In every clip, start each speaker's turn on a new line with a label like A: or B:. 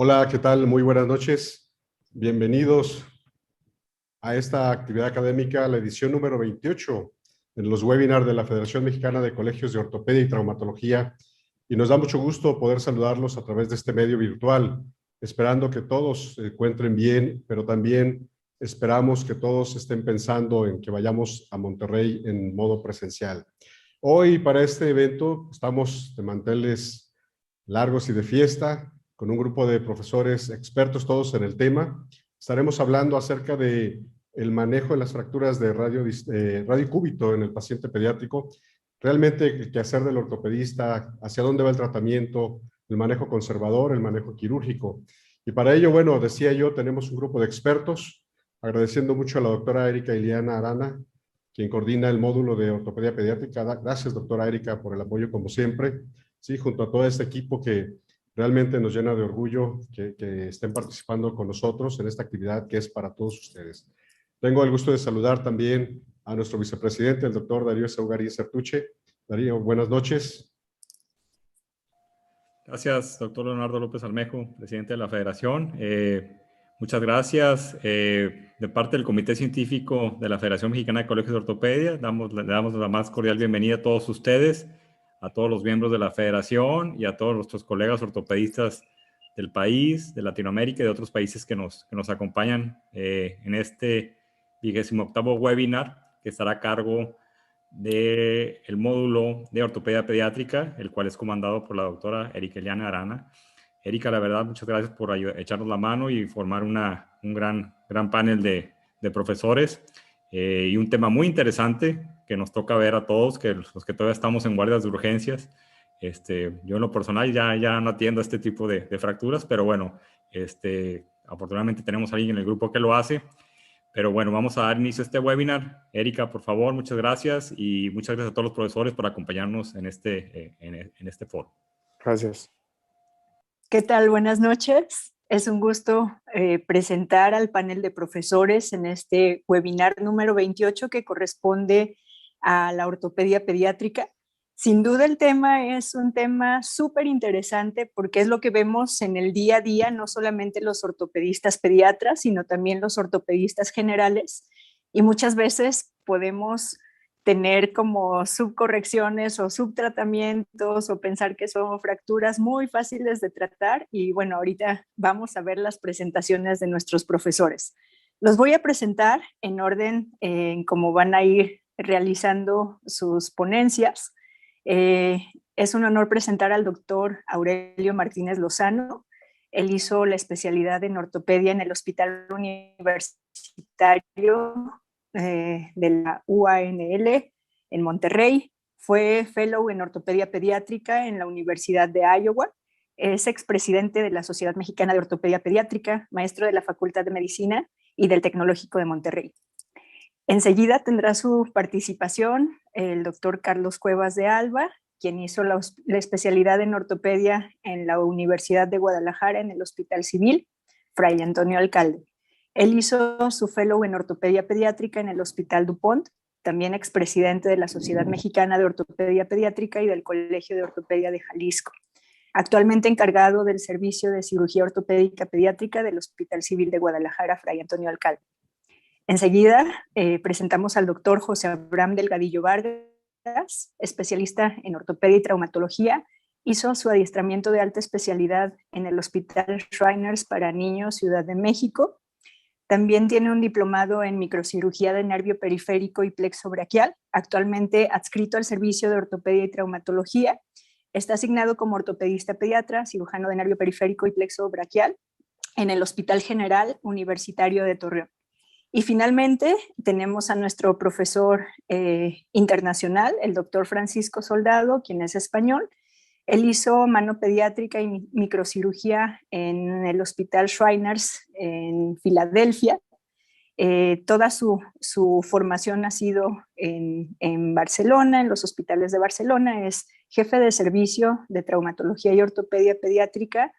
A: Hola, ¿qué tal? Muy buenas noches. Bienvenidos a esta actividad académica, la edición número 28 en los webinars de la Federación Mexicana de Colegios de Ortopedia y Traumatología. Y nos da mucho gusto poder saludarlos a través de este medio virtual, esperando que todos se encuentren bien, pero también esperamos que todos estén pensando en que vayamos a Monterrey en modo presencial. Hoy, para este evento, estamos de manteles largos y de fiesta, con un grupo de profesores expertos todos en el tema. Estaremos hablando acerca de el manejo de las fracturas de radiocúbito en el paciente pediátrico, realmente el quehacer del ortopedista, hacia dónde va el tratamiento, el manejo conservador, el manejo quirúrgico. Y para ello, bueno, decía yo, tenemos un grupo de expertos, agradeciendo mucho a la doctora Erika Iliana Arana, quien coordina el módulo de ortopedia pediátrica. Gracias, doctora Erika, por el apoyo como siempre. Sí, junto a todo este equipo que realmente nos llena de orgullo que estén participando con nosotros en esta actividad que es para todos ustedes. Tengo el gusto de saludar también a nuestro vicepresidente, el doctor Darío Saugari Certuche. Darío, buenas noches.
B: Gracias, doctor Leonardo López Almejo, presidente de la Federación. Muchas gracias. De parte del Comité Científico de la Federación Mexicana de Colegios de Ortopedia, le damos la más cordial bienvenida a todos ustedes, a todos los miembros de la Federación y a todos nuestros colegas ortopedistas del país, de Latinoamérica y de otros países que nos acompañan en este 28º webinar que estará a cargo del módulo de ortopedia pediátrica, el cual es comandado por la doctora Erika Iliana Arana. Erika, la verdad, muchas gracias por echarnos la mano y formar un gran panel de profesores y un tema muy interesante que nos toca ver a todos, que los que todavía estamos en guardias de urgencias. Yo en lo personal ya no atiendo este tipo de fracturas, pero bueno, afortunadamente tenemos a alguien en el grupo que lo hace. Pero bueno, vamos a dar inicio a este webinar. Erika, por favor, muchas gracias y muchas gracias a todos los profesores por acompañarnos en este foro.
C: Gracias.
D: ¿Qué tal? Buenas noches. Es un gusto presentar al panel de profesores en este webinar número 28 que corresponde a la ortopedia pediátrica. Sin duda el tema es un tema súper interesante porque es lo que vemos en el día a día, no solamente los ortopedistas pediatras, sino también los ortopedistas generales. Y muchas veces podemos tener como subcorrecciones o subtratamientos o pensar que son fracturas muy fáciles de tratar. Y bueno, ahorita vamos a ver las presentaciones de nuestros profesores. Los voy a presentar en orden en cómo van a ir realizando sus ponencias. Es un honor presentar al doctor Aurelio Martínez Lozano. Él hizo la especialidad en ortopedia en el Hospital Universitario de la UANL en Monterrey. Fue fellow en ortopedia pediátrica en la Universidad de Iowa. Es expresidente de la Sociedad Mexicana de Ortopedia Pediátrica, maestro de la Facultad de Medicina y del Tecnológico de Monterrey. Enseguida tendrá su participación el doctor Carlos Cuevas de Alba, quien hizo la especialidad en ortopedia en la Universidad de Guadalajara en el Hospital Civil Fray Antonio Alcalde. Él hizo su fellow en ortopedia pediátrica en el Hospital DuPont, también expresidente de la Sociedad Mexicana de Ortopedia Pediátrica y del Colegio de Ortopedia de Jalisco. Actualmente encargado del Servicio de Cirugía Ortopédica Pediátrica del Hospital Civil de Guadalajara Fray Antonio Alcalde. Enseguida presentamos al doctor José Abraham Delgadillo Vargas, especialista en ortopedia y traumatología. Hizo su adiestramiento de alta especialidad en el Hospital Shriners para Niños, Ciudad de México. También tiene un diplomado en microcirugía de nervio periférico y plexo braquial, actualmente adscrito al Servicio de Ortopedia y Traumatología. Está asignado como ortopedista pediatra, cirujano de nervio periférico y plexo braquial en el Hospital General Universitario de Torreón. Y finalmente tenemos a nuestro profesor internacional, el doctor Francisco Soldado, quien es español. Él hizo mano pediátrica y microcirugía en el Hospital Shriners en Filadelfia. Toda su formación ha sido en Barcelona, en los hospitales de Barcelona. Es jefe de servicio de traumatología y ortopedia pediátrica,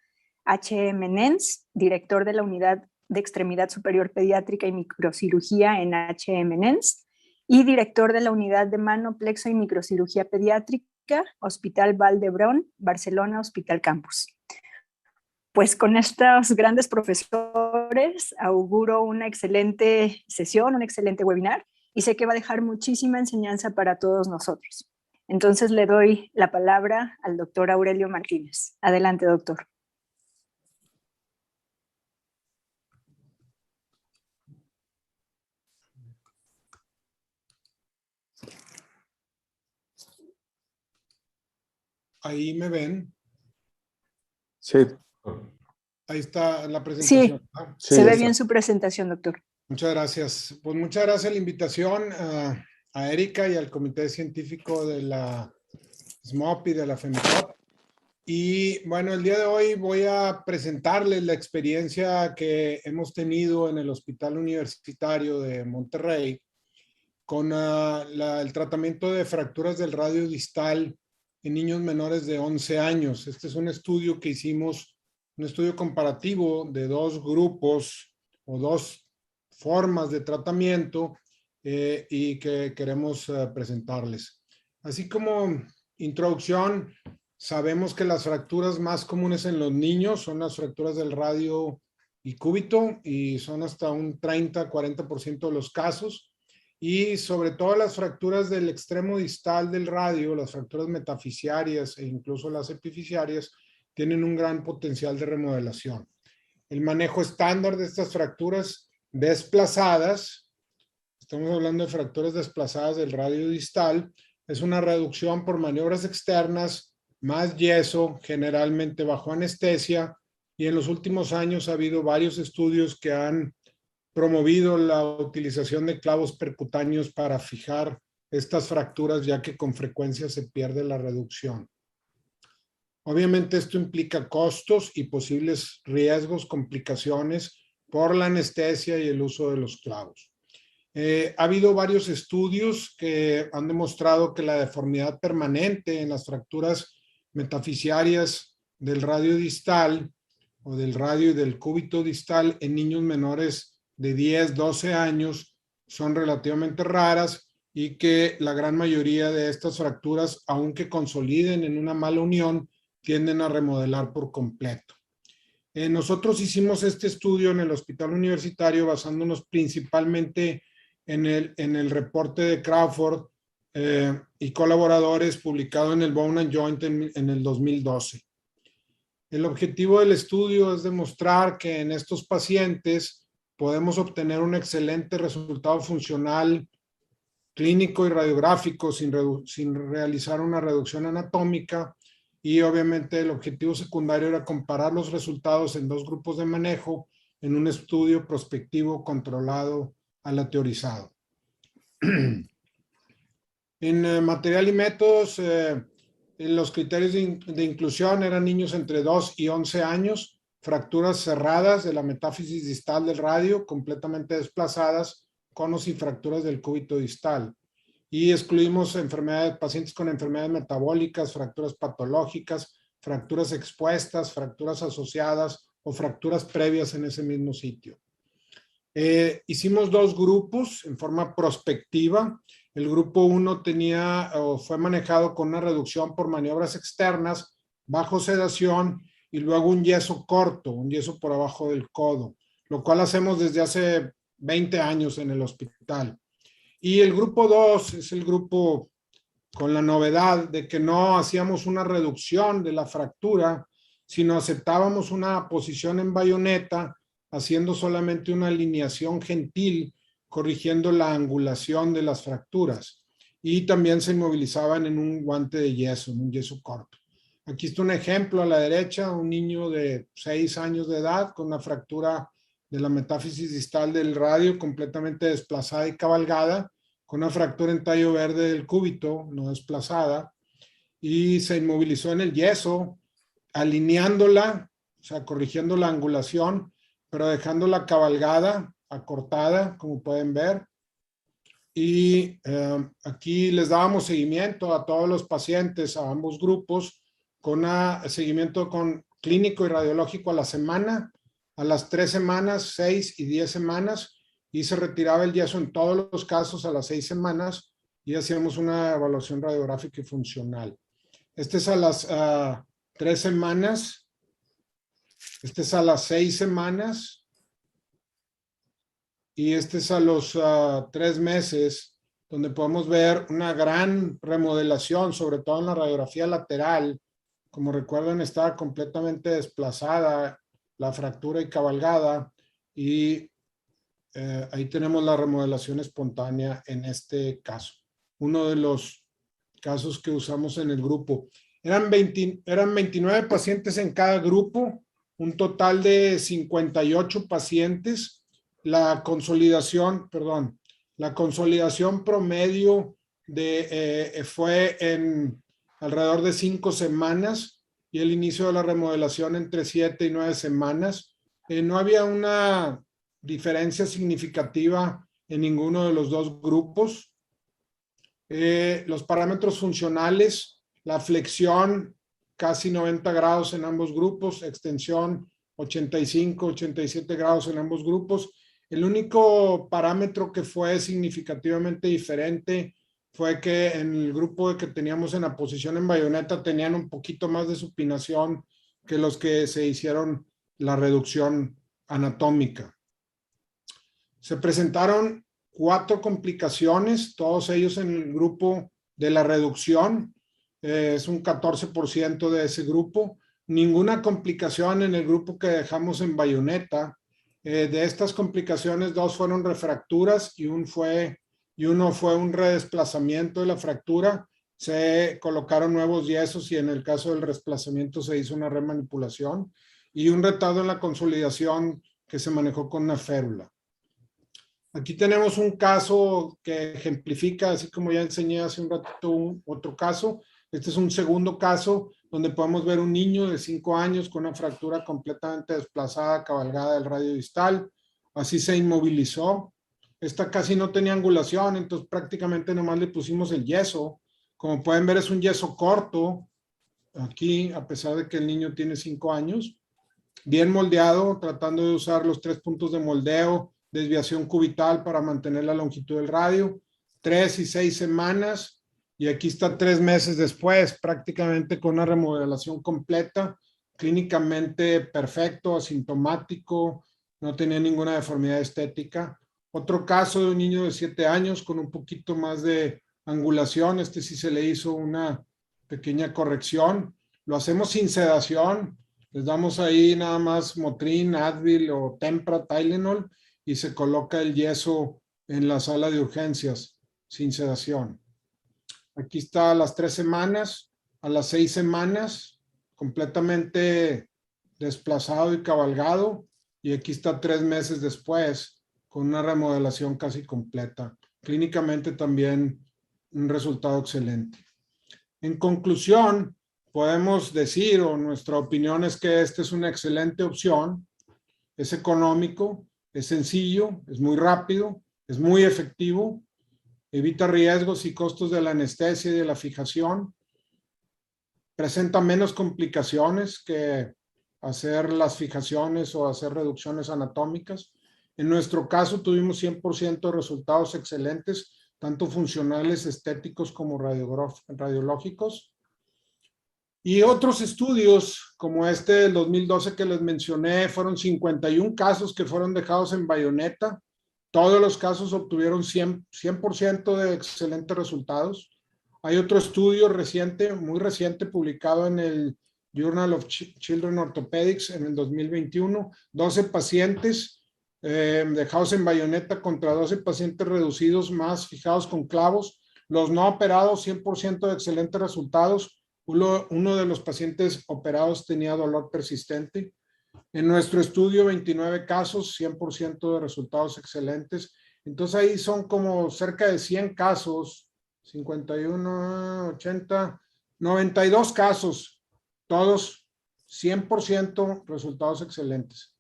D: HM-NENS, director de la unidad de extremidad superior pediátrica y microcirugía en HM-NENS y director de la unidad de mano, plexo y microcirugía pediátrica, Hospital Vall d'Hebron, Barcelona, Hospital Campus. Pues con estos grandes profesores auguro una excelente sesión, un excelente webinar, y sé que va a dejar muchísima enseñanza para todos nosotros. Entonces le doy la palabra al doctor Aurelio Martínez. Adelante, doctor.
C: Ahí me ven.
A: Sí.
C: Ahí está la presentación.
D: Sí,
A: Sí,
D: se ve
A: está
D: bien su presentación, doctor.
C: Muchas gracias. Pues muchas gracias a la invitación a Erika y al Comité Científico de la SMOP y de la FEMICOP. Y bueno, el día de hoy voy a presentarles la experiencia que hemos tenido en el Hospital Universitario de Monterrey con el tratamiento de fracturas del radio distal en niños menores de 11 años. Este es un estudio que hicimos, un estudio comparativo de dos grupos o dos formas de tratamiento y que queremos presentarles. Así como introducción, sabemos que las fracturas más comunes en los niños son las fracturas del radio y cúbito y son hasta un 30-40% de los casos. Y sobre todo las fracturas del extremo distal del radio, las fracturas metafisiarias e incluso las epifisiarias, tienen un gran potencial de remodelación. El manejo estándar de estas fracturas desplazadas, estamos hablando de fracturas desplazadas del radio distal, es una reducción por maniobras externas, más yeso, generalmente bajo anestesia, y en los últimos años ha habido varios estudios que han promovido la utilización de clavos percutáneos para fijar estas fracturas, ya que con frecuencia se pierde la reducción. Obviamente esto implica costos y posibles riesgos, complicaciones por la anestesia y el uso de los clavos. Ha habido varios estudios que han demostrado que la deformidad permanente en las fracturas metafisiarias del radio distal o del radio y del cúbito distal en niños menores de 10, 12 años son relativamente raras y que la gran mayoría de estas fracturas, aunque consoliden en una mala unión, tienden a remodelar por completo. Nosotros hicimos este estudio en el Hospital Universitario basándonos principalmente en el reporte de Crawford y colaboradores publicado en el Bone and Joint en el 2012. El objetivo del estudio es demostrar que en estos pacientes podemos obtener un excelente resultado funcional, clínico y radiográfico sin realizar una reducción anatómica, y obviamente el objetivo secundario era comparar los resultados en dos grupos de manejo en un estudio prospectivo controlado aleatorizado. En material y métodos, los criterios de inclusión eran niños entre 2 y 11 años, fracturas cerradas de la metáfisis distal del radio, completamente desplazadas, conos y fracturas del cúbito distal. Y excluimos pacientes con enfermedades metabólicas, fracturas patológicas, fracturas expuestas, fracturas asociadas o fracturas previas en ese mismo sitio. Hicimos dos grupos en forma prospectiva. El grupo 1 fue manejado con una reducción por maniobras externas, bajo sedación y luego un yeso corto, un yeso por abajo del codo, lo cual hacemos desde hace 20 años en el hospital. Y el grupo 2 es el grupo con la novedad de que no hacíamos una reducción de la fractura, sino aceptábamos una posición en bayoneta, haciendo solamente una alineación gentil, corrigiendo la angulación de las fracturas. Y también se inmovilizaban en un guante de yeso, en un yeso corto. Aquí está un ejemplo a la derecha, un niño de 6 años de edad con una fractura de la metáfisis distal del radio completamente desplazada y cabalgada, con una fractura en tallo verde del cúbito, no desplazada, y se inmovilizó en el yeso, alineándola, o sea, corrigiendo la angulación, pero dejándola cabalgada, acortada, como pueden ver. Y aquí les dábamos seguimiento a todos los pacientes, a ambos grupos, con seguimiento clínico y radiológico a la semana, a las 3 semanas, 6 y 10 semanas, y se retiraba el yeso en todos los casos a las 6 semanas y hacíamos una evaluación radiográfica y funcional. Este es a las 3 semanas Este es a las 6 semanas y este es a los 3 meses, donde podemos ver una gran remodelación, sobre todo en la radiografía lateral. Como recuerdan, estaba completamente desplazada la fractura y cabalgada, y ahí tenemos la remodelación espontánea en este caso. Uno de los casos que usamos en el grupo. Eran 29 pacientes en cada grupo, un total de 58 pacientes. La consolidación promedio fue en alrededor de 5 semanas y el inicio de la remodelación entre 7 y 9 semanas. No había una diferencia significativa en ninguno de los dos grupos. Los parámetros funcionales, la flexión casi 90 grados en ambos grupos, extensión 85, 87 grados en ambos grupos. El único parámetro que fue significativamente diferente fue que en el grupo que teníamos en la posición en bayoneta tenían un poquito más de supinación que los que se hicieron la reducción anatómica. Se presentaron 4 complicaciones, todos ellos en el grupo de la reducción. Es un 14% de ese grupo. Ninguna complicación en el grupo que dejamos en bayoneta. De estas complicaciones, 2 fueron refracturas y uno fue un redesplazamiento de la fractura. Se colocaron nuevos yesos y en el caso del desplazamiento se hizo una remanipulación, y un retardo en la consolidación que se manejó con una férula. Aquí tenemos un caso que ejemplifica, así como ya enseñé hace un ratito otro caso. Este es un segundo caso donde podemos ver un niño de 5 años con una fractura completamente desplazada, cabalgada del radio distal. Así se inmovilizó. Esta casi no tenía angulación, entonces prácticamente nomás le pusimos el yeso. Como pueden ver, es un yeso corto aquí, a pesar de que el niño tiene 5 años. Bien moldeado, tratando de usar los 3 puntos de moldeo, desviación cubital para mantener la longitud del radio, 3 y 6 semanas, y aquí está 3 meses después, prácticamente con una remodelación completa, clínicamente perfecto, asintomático, no tenía ninguna deformidad estética. Otro caso de un niño de 7 años con un poquito más de angulación, este sí se le hizo una pequeña corrección, lo hacemos sin sedación, les damos ahí nada más Motrin, Advil o Tempra, Tylenol, y se coloca el yeso en la sala de urgencias sin sedación. Aquí está a las 3 semanas, a las 6 semanas, completamente desplazado y cabalgado, y aquí está 3 meses después con una remodelación casi completa. Clínicamente también un resultado excelente. En conclusión, podemos decir, o nuestra opinión es que esta es una excelente opción, es económico, es sencillo, es muy rápido, es muy efectivo, evita riesgos y costos de la anestesia y de la fijación, presenta menos complicaciones que hacer las fijaciones o hacer reducciones anatómicas. En nuestro caso tuvimos 100% de resultados excelentes, tanto funcionales, estéticos como radiológicos. Y otros estudios como este del 2012 que les mencioné, fueron 51 casos que fueron dejados en bayoneta. Todos los casos obtuvieron 100% de excelentes resultados. Hay otro estudio reciente, muy reciente, publicado en el Journal of Children Orthopedics en el 2021. 12 pacientes dejados en bayoneta contra 12 pacientes reducidos más fijados con clavos. Los no operados, 100% de excelentes resultados. Uno de los pacientes operados tenía dolor persistente. En nuestro estudio, 29 casos, 100% de resultados excelentes. Entonces ahí son como cerca de 100 casos, 51, 80, 92 casos, todos 100% resultados excelentes.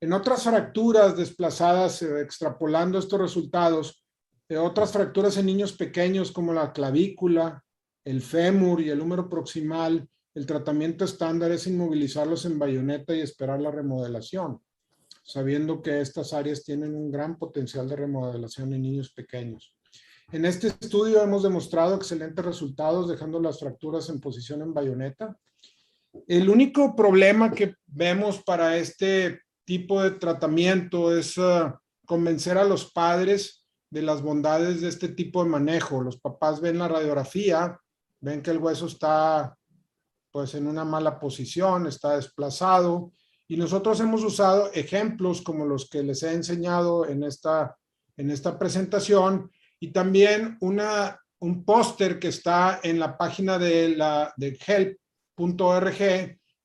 C: En otras fracturas desplazadas, extrapolando estos resultados, otras fracturas en niños pequeños como la clavícula, el fémur y el húmero proximal, el tratamiento estándar es inmovilizarlos en bayoneta y esperar la remodelación, sabiendo que estas áreas tienen un gran potencial de remodelación en niños pequeños. En este estudio hemos demostrado excelentes resultados dejando las fracturas en posición en bayoneta. El único problema que vemos para este tipo de tratamiento es convencer a los padres de las bondades de este tipo de manejo. Los papás ven la radiografía, ven que el hueso está pues en una mala posición, está desplazado, y nosotros hemos usado ejemplos como los que les he enseñado en esta presentación, y también un póster que está en la página de help.org,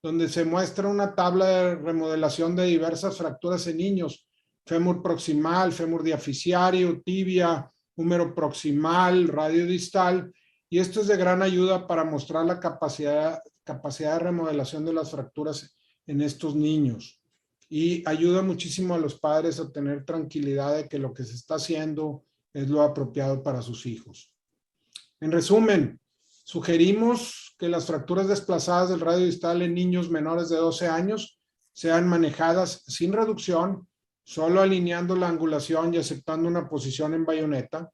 C: donde se muestra una tabla de remodelación de diversas fracturas en niños: fémur proximal, fémur diaficiario, tibia, húmero proximal, radio distal, y esto es de gran ayuda para mostrar la capacidad de remodelación de las fracturas en estos niños, y ayuda muchísimo a los padres a tener tranquilidad de que lo que se está haciendo es lo apropiado para sus hijos. En resumen, sugerimos que las fracturas desplazadas del radio distal en niños menores de 12 años sean manejadas sin reducción, solo alineando la angulación y aceptando una posición en bayoneta.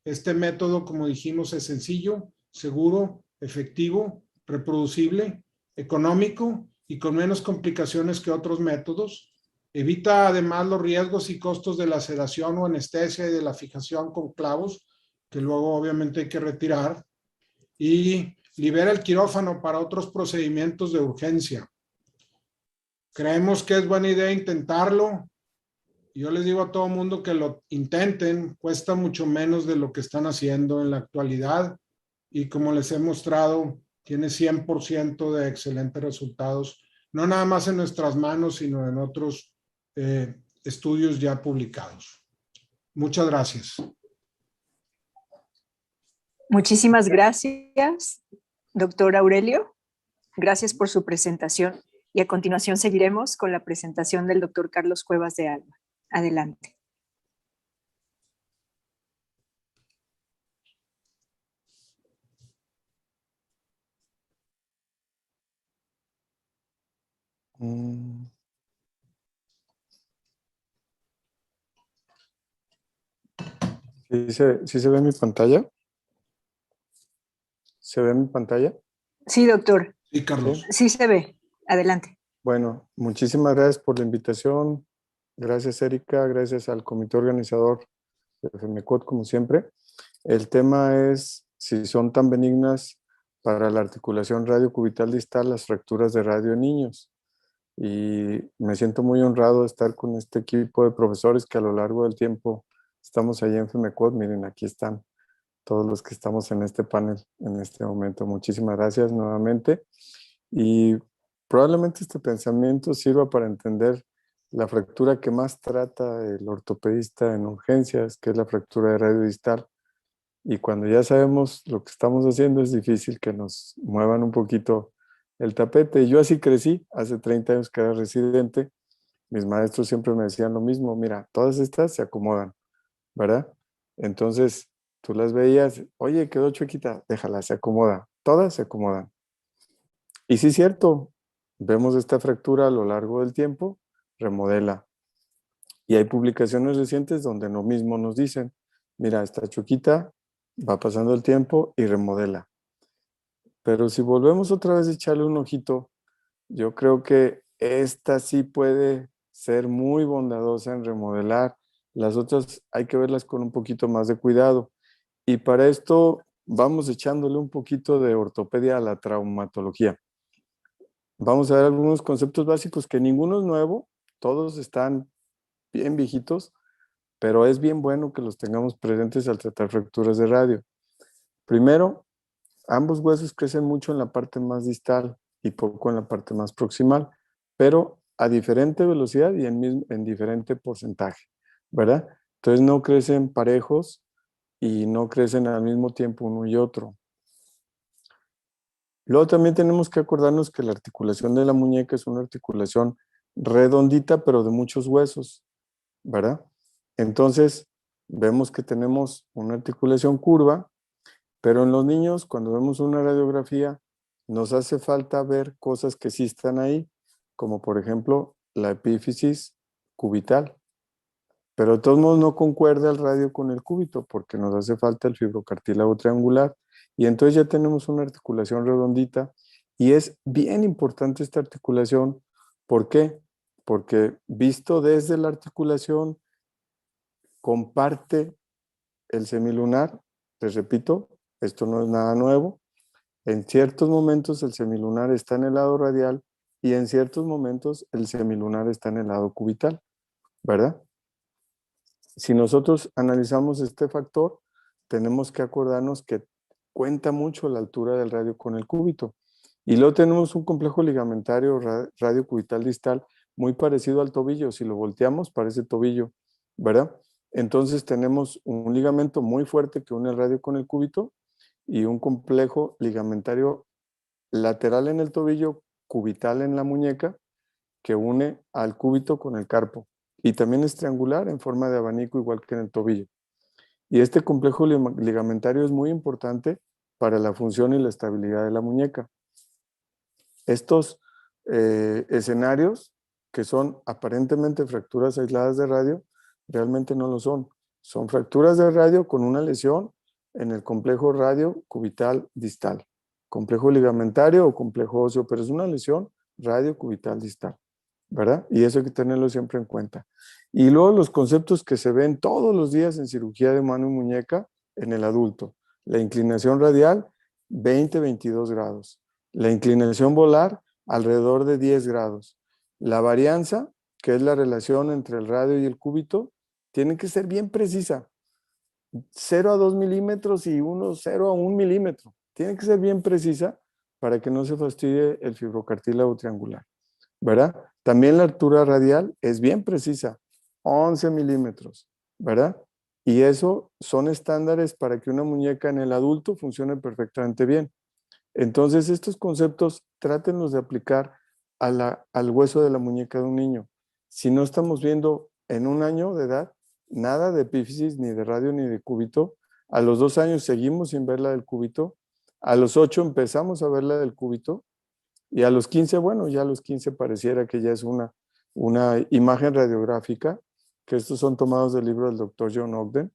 C: Este método, como dijimos, es sencillo, seguro, efectivo, reproducible, económico y con menos complicaciones que otros métodos. Evita además los riesgos y costos de la sedación o anestesia y de la fijación con clavos, que luego obviamente hay que retirar, y libera el quirófano para otros procedimientos de urgencia. Creemos que es buena idea intentarlo. Yo les digo a todo mundo que lo intenten, cuesta mucho menos de lo que están haciendo en la actualidad, y como les he mostrado, tiene 100% de excelentes resultados, no nada más en nuestras manos, sino en otros estudios ya publicados. Muchas gracias.
D: Muchísimas gracias, doctor Aurelio. Gracias por su presentación. Y a continuación seguiremos con la presentación del doctor Carlos Cuevas de Alba. Adelante.
E: ¿Sí se ve mi pantalla? ¿Se ve mi pantalla?
D: Sí, doctor.
C: Sí, Carlos.
D: Sí se ve. Adelante.
E: Bueno, muchísimas gracias por la invitación. Gracias, Erika. Gracias al comité organizador de FEMECOT, como siempre. El tema es si son tan benignas para la articulación radiocubital distal las fracturas de radio en niños. Y me siento muy honrado de estar con este equipo de profesores que a lo largo del tiempo estamos allí en FEMECOT. Miren, aquí están todos los que estamos en este panel en este momento. Muchísimas gracias nuevamente. Y probablemente este pensamiento sirva para entender la fractura que más trata el ortopedista en urgencias, que es la fractura de radio distal. Y cuando ya sabemos lo que estamos haciendo, es difícil que nos muevan un poquito el tapete. Y yo así crecí, hace 30 años que era residente. Mis maestros siempre me decían lo mismo: mira, todas estas se acomodan, ¿verdad? Entonces tú las veías, oye, quedó chuequita, déjala, se acomoda. Todas se acomodan. Y sí es cierto, vemos esta fractura a lo largo del tiempo, remodela. Y hay publicaciones recientes donde lo mismo nos dicen: mira, esta chuequita, va pasando el tiempo y remodela. Pero si volvemos otra vez a echarle un ojito, yo creo que esta sí puede ser muy bondadosa en remodelar. Las otras hay que verlas con un poquito más de cuidado. Y para esto vamos echándole un poquito de ortopedia a la traumatología. Vamos a ver algunos conceptos básicos que ninguno es nuevo, todos están bien viejitos, pero es bien bueno que los tengamos presentes al tratar fracturas de radio. Primero, ambos huesos crecen mucho en la parte más distal y poco en la parte más proximal, pero a diferente velocidad y en diferente porcentaje, ¿verdad? Entonces no crecen parejos y no crecen al mismo tiempo uno y otro. Luego también tenemos que acordarnos que la articulación de la muñeca es una articulación redondita, pero de muchos huesos, ¿verdad? Entonces, vemos que tenemos una articulación curva, pero en los niños, cuando vemos una radiografía, nos hace falta ver cosas que sí están ahí, como por ejemplo la epífisis cubital. Pero de todos modos no concuerda el radio con el cúbito, porque nos hace falta el fibrocartílago triangular. Y entonces ya tenemos una articulación redondita, y es bien importante esta articulación ¿Por qué? Porque visto desde la articulación, comparte el semilunar. Les repito, esto no es nada nuevo. En ciertos momentos el semilunar está en el lado radial y en ciertos momentos el semilunar está en el lado cubital, ¿verdad? Si nosotros analizamos este factor, tenemos que acordarnos que cuenta mucho la altura del radio con el cúbito. Y luego tenemos un complejo ligamentario radiocubital distal muy parecido al tobillo. Si lo volteamos, parece tobillo, ¿verdad? Entonces tenemos un ligamento muy fuerte que une el radio con el cúbito y un complejo ligamentario lateral en el tobillo, cubital en la muñeca, que une al cúbito con el carpo. Y también es triangular en forma de abanico, igual que en el tobillo. Y este complejo ligamentario es muy importante para la función y la estabilidad de la muñeca. Estos escenarios, que son aparentemente fracturas aisladas de radio, realmente no lo son. Son fracturas de radio con una lesión en el complejo radio cubital distal. Complejo ligamentario o complejo óseo, pero es una lesión radio cubital distal, ¿verdad? Y eso hay que tenerlo siempre en cuenta. Y luego los conceptos que se ven todos los días en cirugía de mano y muñeca en el adulto. La inclinación radial, 20-22 grados. La inclinación volar, alrededor de 10 grados. La varianza, que es la relación entre el radio y el cúbito, tiene que ser bien precisa. 0 a 2 milímetros y 0 a 1 milímetro. Tiene que ser bien precisa para que no se fastidie el fibrocartílago triangular, ¿verdad? También la altura radial es bien precisa, 11 milímetros, ¿verdad? Y eso son estándares para que una muñeca en el adulto funcione perfectamente bien. Entonces, estos conceptos trátenlos de aplicar al hueso de la muñeca de un niño. Si no estamos viendo en 1 año de edad nada de epífisis, ni de radio, ni de cúbito, a los 2 años seguimos sin ver la del cúbito, a los 8 empezamos a ver la del cúbito, y a los 15, bueno, ya a los 15 pareciera que ya es una imagen radiográfica, que estos son tomados del libro del doctor John Ogden.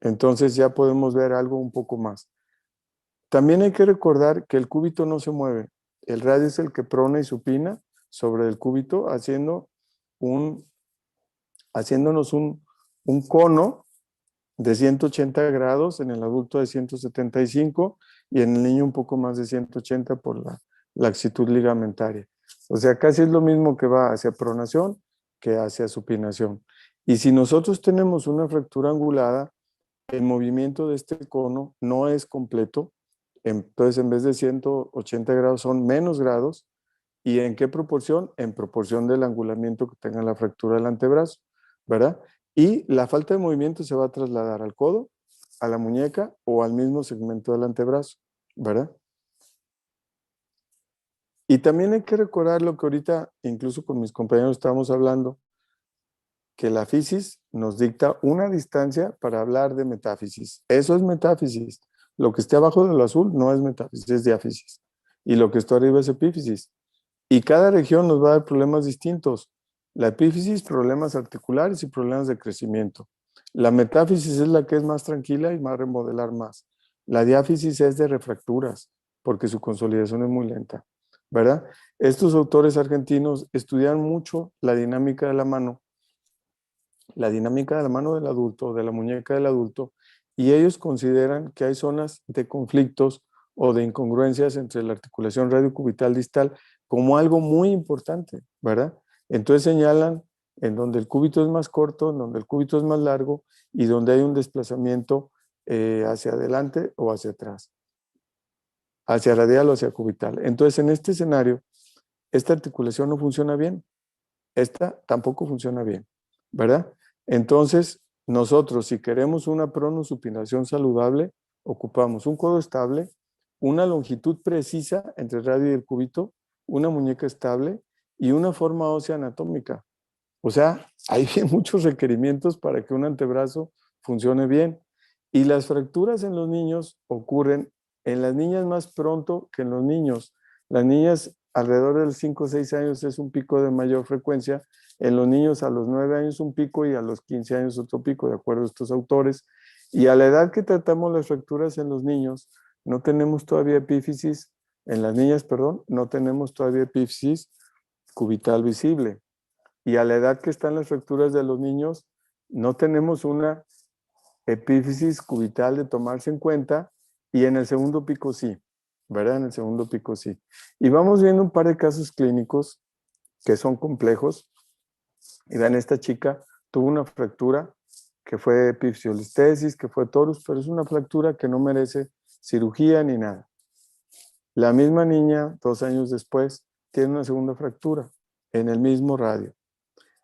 E: Entonces ya podemos ver algo un poco más. También hay que recordar que el cúbito no se mueve. El radio es el que prona y supina sobre el cúbito, haciéndonos un cono de 180 grados, en el adulto de 175 y en el niño un poco más de 180 por la laxitud ligamentaria. O sea, casi es lo mismo que va hacia pronación que hacia supinación. Y si nosotros tenemos una fractura angulada, el movimiento de este cono no es completo. Entonces, en vez de 180 grados, son menos grados. ¿Y en qué proporción? En proporción del angulamiento que tenga la fractura del antebrazo, ¿verdad? Y la falta de movimiento se va a trasladar al codo, a la muñeca o al mismo segmento del antebrazo, ¿verdad? Y también hay que recordar lo que ahorita, incluso con mis compañeros estábamos hablando, que la fisis nos dicta una distancia para hablar de metáfisis. Eso es metáfisis. Lo que esté abajo de lo azul no es metáfisis, es diáfisis. Y lo que está arriba es epífisis. Y cada región nos va a dar problemas distintos. La epífisis, problemas articulares y problemas de crecimiento. La metáfisis es la que es más tranquila y más remodelar más. La diáfisis es de refracturas, porque su consolidación es muy lenta, ¿verdad? Estos autores argentinos estudian mucho la dinámica de la mano del adulto, de la muñeca del adulto, y ellos consideran que hay zonas de conflictos o de incongruencias entre la articulación radiocubital distal como algo muy importante, ¿verdad? Entonces señalan en donde el cúbito es más corto, en donde el cúbito es más largo y donde hay un desplazamiento hacia adelante o hacia atrás, hacia radial o hacia cubital. Entonces, en este escenario, esta articulación no funciona bien, esta tampoco funciona bien, ¿verdad? Entonces, nosotros, si queremos una pronosupinación saludable, ocupamos un codo estable, una longitud precisa entre el radio y el cúbito, una muñeca estable y una forma ósea anatómica. O sea, hay muchos requerimientos para que un antebrazo funcione bien. Y las fracturas en los niños ocurren en las niñas más pronto que en los niños. Las niñas alrededor de los 5 o 6 años es un pico de mayor frecuencia. En los niños a los 9 años un pico y a los 15 años otro pico, de acuerdo a estos autores. Y a la edad que tratamos las fracturas en los niños, no tenemos todavía epífisis, en las niñas, perdón, no tenemos todavía epífisis cubital visible. Y a la edad que están las fracturas de los niños, no tenemos una epífisis cubital de tomarse en cuenta, y en el segundo pico sí, ¿verdad? En el segundo pico sí. Y vamos viendo un par de casos clínicos que son complejos. Y vean, esta chica tuvo una fractura que fue epifisiolistesis, que fue torus, pero es una fractura que no merece cirugía ni nada. La misma niña, 2 años después, tiene una segunda fractura en el mismo radio.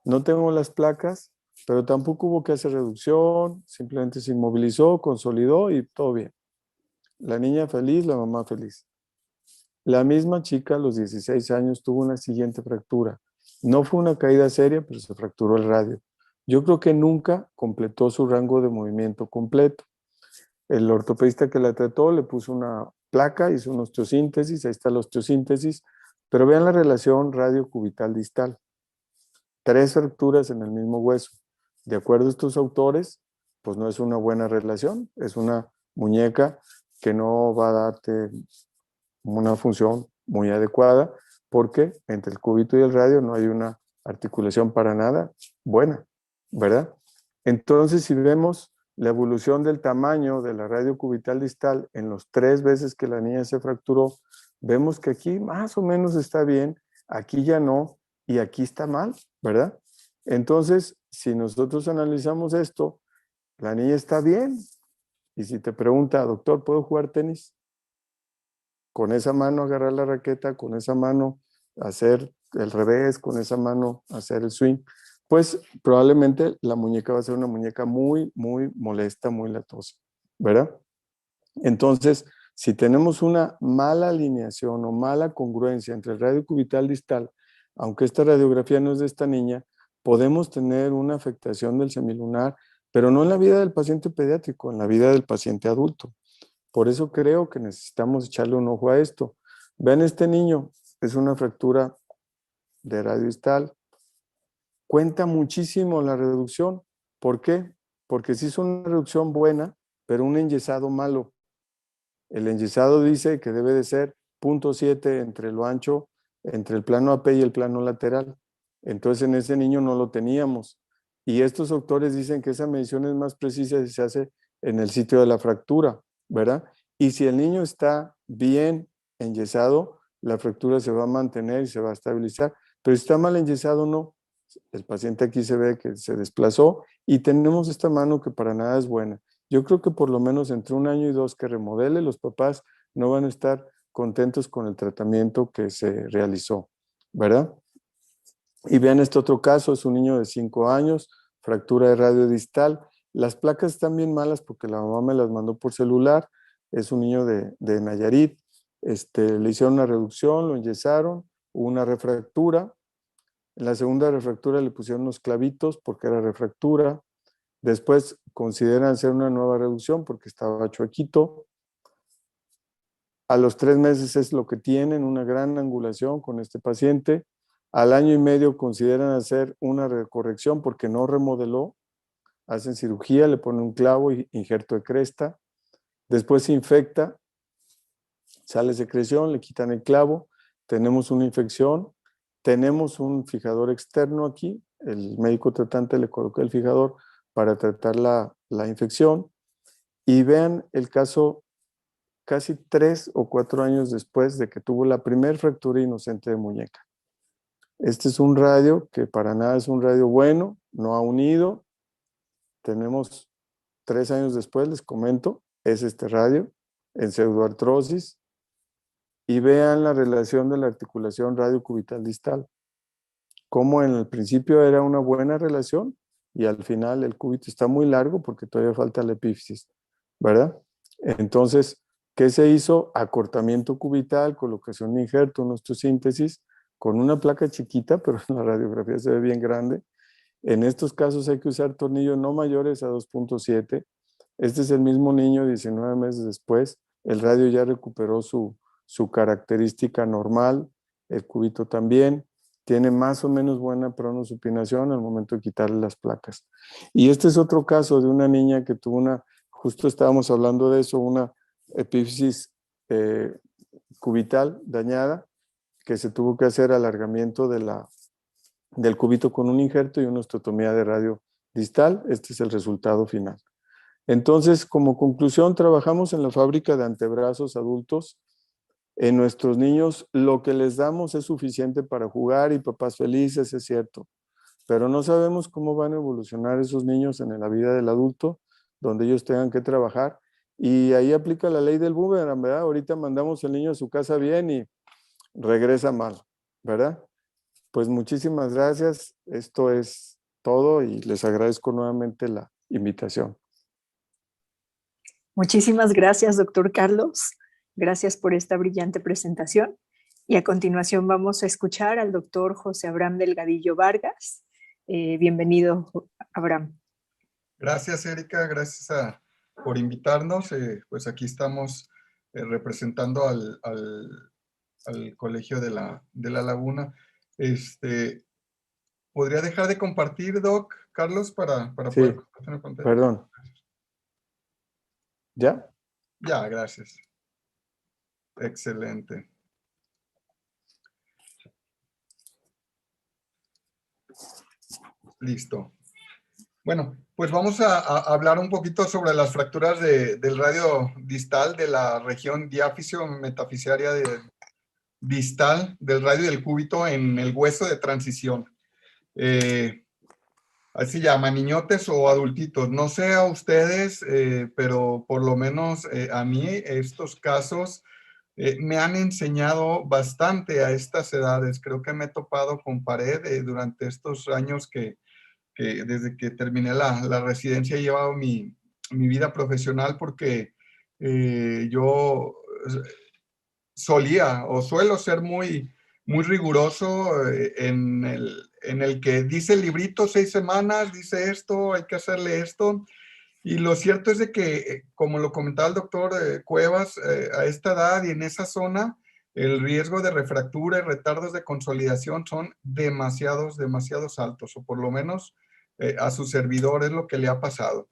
E: No tengo las placas, pero tampoco hubo que hacer reducción, simplemente se inmovilizó, consolidó y todo bien. La niña feliz, la mamá feliz. La misma chica a los 16 años tuvo una siguiente fractura. No fue una caída seria, pero se fracturó el radio. Yo creo que nunca completó su rango de movimiento completo. El ortopedista que la trató le puso una placa, hizo una osteosíntesis, ahí está la osteosíntesis, pero vean la relación radio-cubital distal. 3 fracturas en el mismo hueso. De acuerdo a estos autores, pues no es una buena relación, es una muñeca que no va a darte una función muy adecuada, porque entre el cúbito y el radio no hay una articulación para nada buena, ¿verdad? Entonces, si vemos la evolución del tamaño de la radio cubital distal en los 3 veces que la niña se fracturó, vemos que aquí más o menos está bien, aquí ya no, y aquí está mal, ¿verdad? Entonces, si nosotros analizamos esto, la niña está bien. Y si te pregunta, doctor, ¿puedo jugar tenis? Con esa mano agarrar la raqueta, con esa mano hacer el revés, con esa mano hacer el swing, pues probablemente la muñeca va a ser una muñeca muy, muy molesta, muy latosa, ¿verdad? Entonces, si tenemos una mala alineación o mala congruencia entre el radio cubital distal, aunque esta radiografía no es de esta niña, podemos tener una afectación del semilunar, pero no en la vida del paciente pediátrico, en la vida del paciente adulto. Por eso creo que necesitamos echarle un ojo a esto. Vean, este niño, es una fractura de radio distal. Cuenta muchísimo la reducción. ¿Por qué? Porque sí es una reducción buena, pero un enyesado malo. El enyesado dice que debe de ser 0.7 entre lo ancho, entre el plano AP y el plano lateral. Entonces en ese niño no lo teníamos. Y estos autores dicen que esa medición es más precisa si se hace en el sitio de la fractura, ¿verdad? Y si el niño está bien enyesado, la fractura se va a mantener y se va a estabilizar. Pero si está mal enyesado, no. El paciente aquí se ve que se desplazó y tenemos esta mano que para nada es buena. Yo creo que por lo menos entre 1 año y 2 que remodele, los papás no van a estar contentos con el tratamiento que se realizó, ¿verdad? Y vean este otro caso, es un niño de 5 años, fractura de radio distal. Las placas están bien malas porque la mamá me las mandó por celular. Es un niño de Nayarit. Le hicieron una reducción, lo enyesaron, hubo una refractura. En la segunda refractura le pusieron unos clavitos porque era refractura. Después consideran hacer una nueva reducción porque estaba chuequito. A los 3 meses es lo que tienen, una gran angulación con este paciente. Al año y medio consideran hacer una corrección porque no remodeló. Hacen cirugía, le ponen un clavo y injerto de cresta. Después se infecta, sale secreción, le quitan el clavo. Tenemos una infección. Tenemos un fijador externo aquí. El médico tratante le colocó el fijador para tratar la infección. Y vean el caso casi 3 o 4 años después de que tuvo la primera fractura inocente de muñeca. Este es un radio que para nada es un radio bueno, no ha unido. Tenemos 3 años después, les comento, es este radio en pseudoartrosis. Y vean la relación de la articulación radiocubital distal. Como en el principio era una buena relación y al final el cúbito está muy largo porque todavía falta la epífisis, ¿verdad? Entonces, ¿qué se hizo? Acortamiento cubital, colocación de injerto, una osteosíntesis con una placa chiquita, pero en la radiografía se ve bien grande. En estos casos hay que usar tornillos no mayores a 2.7. Este es el mismo niño 19 meses después. El radio ya recuperó su característica normal, el cúbito también. Tiene más o menos buena pronosupinación al momento de quitarle las placas. Y este es otro caso de una niña que tuvo justo estábamos hablando de eso, una epífisis cubital dañada. que se tuvo que hacer alargamiento del cúbito con un injerto y una osteotomía de radio distal. Este es el resultado final. Entonces, como conclusión, trabajamos en la fábrica de antebrazos adultos. En nuestros niños lo que les damos es suficiente para jugar y papás felices, es cierto, pero no sabemos cómo van a evolucionar esos niños en la vida del adulto, donde ellos tengan que trabajar, y ahí aplica la ley del boomerang, ¿verdad? Ahorita mandamos al niño a su casa bien y regresa mal, ¿verdad? Pues muchísimas gracias, esto es todo y les agradezco nuevamente la invitación.
D: Muchísimas gracias, doctor Carlos. Gracias por esta brillante presentación. Y a continuación vamos a escuchar al doctor José Abraham Delgadillo Vargas. Bienvenido, Abraham.
F: Gracias, Erika. Gracias por invitarnos. Pues aquí estamos representando al Colegio de la Laguna. ¿Podría dejar de compartir, Doc, Carlos, para
E: Sí,
F: poder compartir en pantalla?
E: Perdón. ¿Ya?
F: Ya, gracias. Excelente. Listo. Bueno, pues vamos a hablar un poquito sobre las fracturas del radio distal de la región diáfiso-metafisiaria distal del radio del cúbito en el hueso de transición. Así se llama, niñotes o adultitos. No sé a ustedes, pero por lo menos a mí estos casos me han enseñado bastante a estas edades. Creo que me he topado con pared durante estos años que desde que terminé la residencia he llevado mi vida profesional, porque yo solía o suelo ser muy riguroso en el que dice el librito 6 semanas, dice esto, hay que hacerle esto. Y lo cierto es de que, como lo comentaba el doctor Cuevas, a esta edad y en esa zona, el riesgo de refractura y retardos de consolidación son demasiados altos, o por lo menos a su servidor es lo que le ha pasado.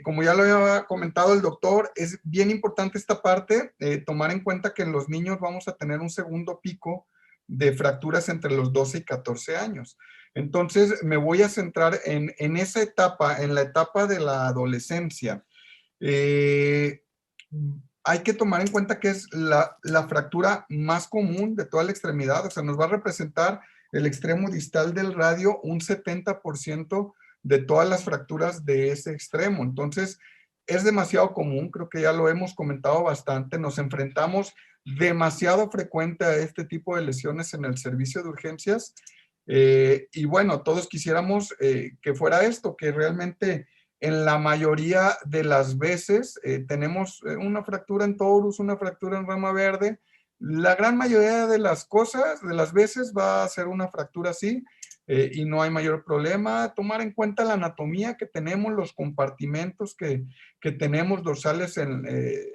F: Como ya lo había comentado el doctor, es bien importante esta parte, tomar en cuenta que en los niños vamos a tener un segundo pico de fracturas entre los 12 y 14 años. Entonces, me voy a centrar en esa etapa, en la etapa de la adolescencia. Hay que tomar en cuenta que es la fractura más común de toda la extremidad, o sea, nos va a representar el extremo distal del radio un 70% de todas las fracturas de ese extremo. Entonces, es demasiado común, creo que ya lo hemos comentado bastante, nos enfrentamos demasiado frecuente a este tipo de lesiones en el servicio de urgencias, y bueno, todos quisiéramos que fuera esto, que realmente en la mayoría de las veces tenemos una fractura en torus, una fractura en rama verde. La gran mayoría de las cosas, de las veces, va a ser una fractura así, y no hay mayor problema. Tomar en cuenta la anatomía que tenemos, los compartimentos que tenemos dorsales en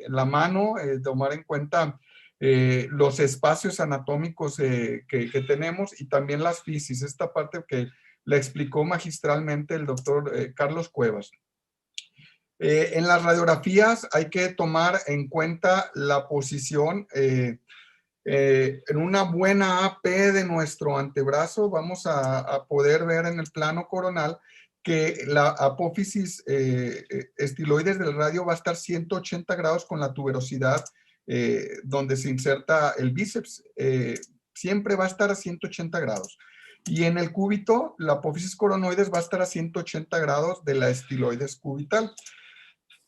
F: la mano, tomar en cuenta los espacios anatómicos que tenemos, y también las fisis, esta parte que la explicó magistralmente el doctor Carlos Cuevas. En las radiografías hay que tomar en cuenta la posición. En una buena AP de nuestro antebrazo vamos a poder ver en el plano coronal que la apófisis estiloides del radio va a estar 180 grados con la tuberosidad donde se inserta el bíceps. Siempre va a estar a 180 grados. Y en el cúbito, la apófisis coronoides va a estar a 180 grados de la estiloides cubital.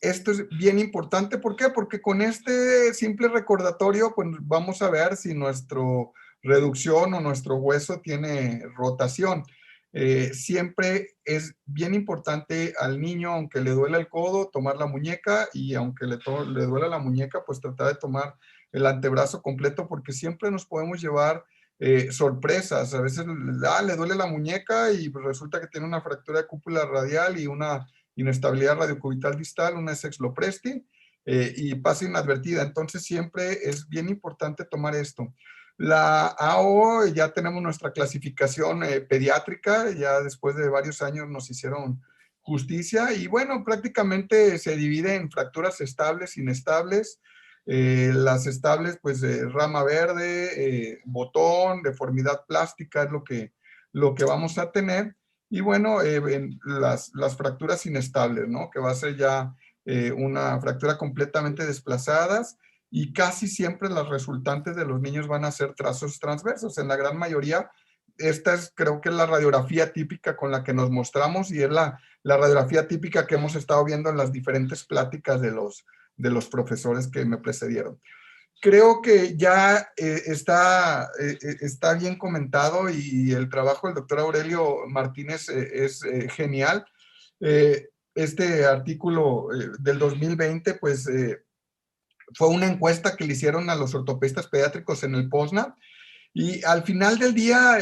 F: Esto es bien importante. ¿Por qué? Porque con este simple recordatorio, pues vamos a ver si nuestra reducción o nuestro hueso tiene rotación. Siempre es bien importante al niño, aunque le duela el codo, tomar la muñeca, y aunque le duela la muñeca, pues tratar de tomar el antebrazo completo, porque siempre nos podemos llevar sorpresas. A veces le duele la muñeca y resulta que tiene una fractura de cúpula radial y una inestabilidad radiocubital distal, una Sexlopresti, y pasa inadvertida. Entonces siempre es bien importante tomar esto. La AO, ya tenemos nuestra clasificación pediátrica, ya después de varios años nos hicieron justicia, y bueno, prácticamente se divide en fracturas estables, inestables. Las estables, pues rama verde, botón, deformidad plástica es lo que vamos a tener. Y bueno, las fracturas inestables, ¿no? Que va a ser ya una fractura completamente desplazadas, y casi siempre las resultantes de los niños van a ser trazos transversos. En la gran mayoría, esta creo que es la radiografía típica con la que nos mostramos, y es la radiografía típica que hemos estado viendo en las diferentes pláticas de los profesores que me precedieron. Creo que ya está bien comentado, y el trabajo del doctor Aurelio Martínez es genial. Este artículo del 2020, pues fue una encuesta que le hicieron a los ortopedistas pediátricos en el POSNA, y al final del día,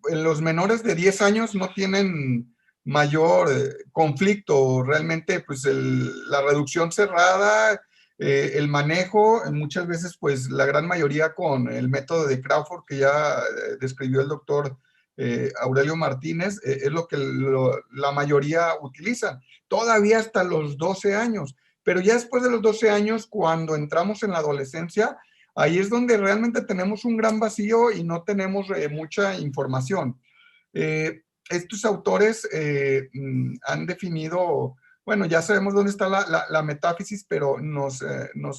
F: los menores de 10 años no tienen mayor conflicto. Realmente, pues la reducción cerrada, el manejo, muchas veces, pues la gran mayoría con el método de Crawford que ya describió el doctor Aurelio Martínez, es lo que la mayoría utilizan, todavía hasta los 12 años. Pero ya después de los 12 años, cuando entramos en la adolescencia, ahí es donde realmente tenemos un gran vacío y no tenemos mucha información. Estos autores han definido, bueno, ya sabemos dónde está la metáfisis, pero nos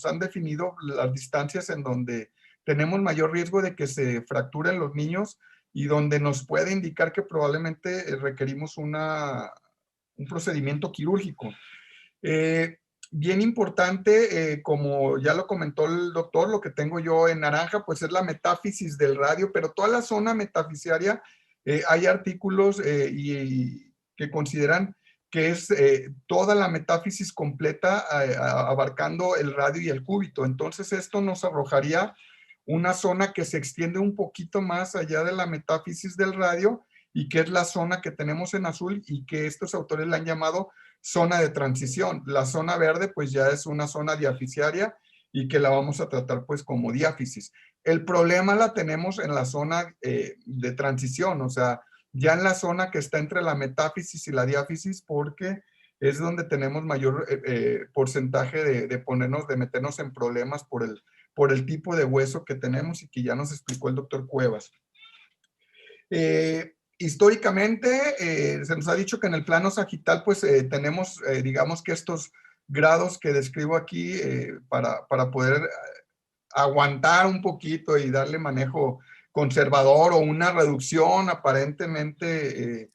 F: han definido las distancias en donde tenemos mayor riesgo de que se fracturen los niños, y donde nos puede indicar que probablemente requerimos un procedimiento quirúrgico. Bien importante, como ya lo comentó el doctor, lo que tengo yo en naranja, pues es la metáfisis del radio, pero toda la zona metafisiaria, hay artículos que consideran que es toda la metáfisis completa, abarcando el radio y el cúbito. Entonces esto nos arrojaría una zona que se extiende un poquito más allá de la metáfisis del radio, y que es la zona que tenemos en azul, y que estos autores la han llamado zona de transición. La zona verde pues ya es una zona diafisiaria, y que la vamos a tratar pues como diáfisis. El problema la tenemos en la zona de transición, o sea, ya en la zona que está entre la metáfisis y la diáfisis, porque es donde tenemos mayor porcentaje de meternos en problemas por el tipo de hueso que tenemos, y que ya nos explicó el doctor Cuevas. Históricamente, se nos ha dicho que en el plano sagital, pues tenemos, digamos que estos grados que describo aquí, para poder aguantar un poquito y darle manejo conservador, o una reducción aparentemente,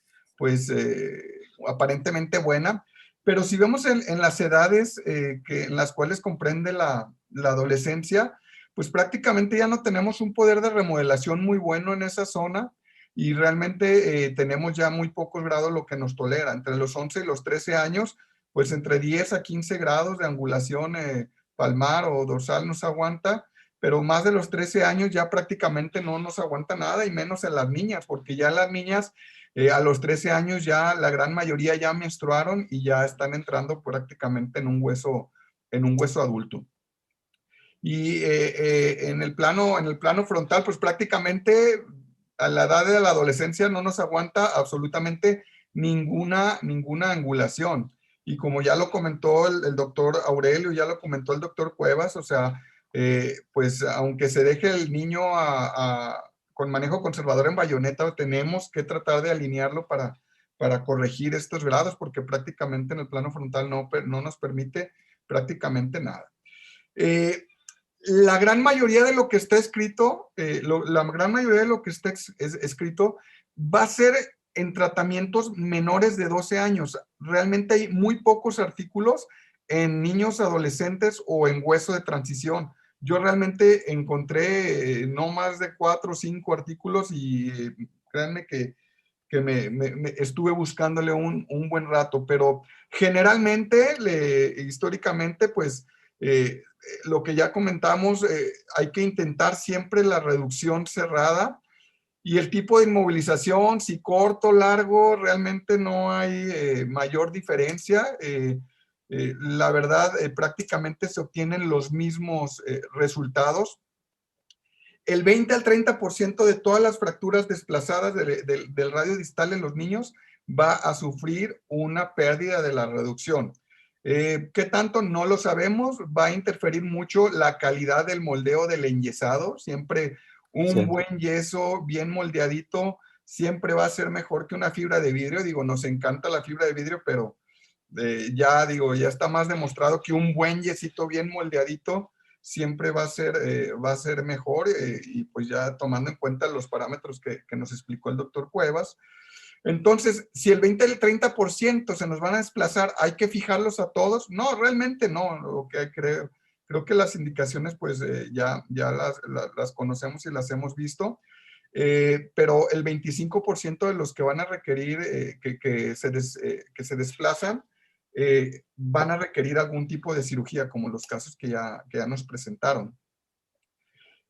F: aparentemente buena. Pero si vemos en las edades en las cuales comprende la adolescencia, pues prácticamente ya no tenemos un poder de remodelación muy bueno en esa zona, y realmente tenemos ya muy pocos grados lo que nos tolera. Entre los 11 y los 13 años, pues entre 10 a 15 grados de angulación palmar o dorsal nos aguanta, pero más de los 13 años ya prácticamente no nos aguanta nada, y menos en las niñas, porque ya las niñas a los 13 años ya la gran mayoría ya menstruaron, y ya están entrando prácticamente en un hueso adulto. Y en el plano frontal, pues prácticamente a la edad de la adolescencia no nos aguanta absolutamente ninguna angulación. Y como ya lo comentó el doctor Aurelio, ya lo comentó el doctor Cuevas, o sea, pues aunque se deje el niño con manejo conservador en bayoneta, tenemos que tratar de alinearlo para corregir estos grados, porque prácticamente en el plano frontal no nos permite prácticamente nada. La gran mayoría de lo que está escrito, escrito va a ser en tratamientos menores de 12 años. Realmente hay muy pocos artículos en niños adolescentes o en hueso de transición. Yo realmente encontré no más de 4 o 5 artículos, y créanme que me estuve buscándole un buen rato, pero generalmente, históricamente, pues lo que ya comentamos, hay que intentar siempre la reducción cerrada, y el tipo de inmovilización, si corto, largo, realmente no hay mayor diferencia. La verdad, prácticamente se obtienen los mismos resultados. El 20 al 30% de todas las fracturas desplazadas del radio distal en los niños va a sufrir una pérdida de la reducción. ¿Qué tanto? No lo sabemos. Va a interferir mucho la calidad del moldeo del enyesado. Siempre un buen yeso bien moldeadito siempre va a ser mejor que una fibra de vidrio. Digo, nos encanta la fibra de vidrio, pero ya está más demostrado que un buen yesito bien moldeadito siempre va a ser mejor, y pues ya tomando en cuenta los parámetros que nos explicó el doctor Cuevas. Entonces, si el 20 al 30% se nos van a desplazar, ¿hay que fijarlos a todos? No, realmente no. Lo que creo que las indicaciones pues ya las conocemos y las hemos visto. Pero el 25% de los que van a requerir que se desplazan van a requerir algún tipo de cirugía, como los casos que ya nos presentaron.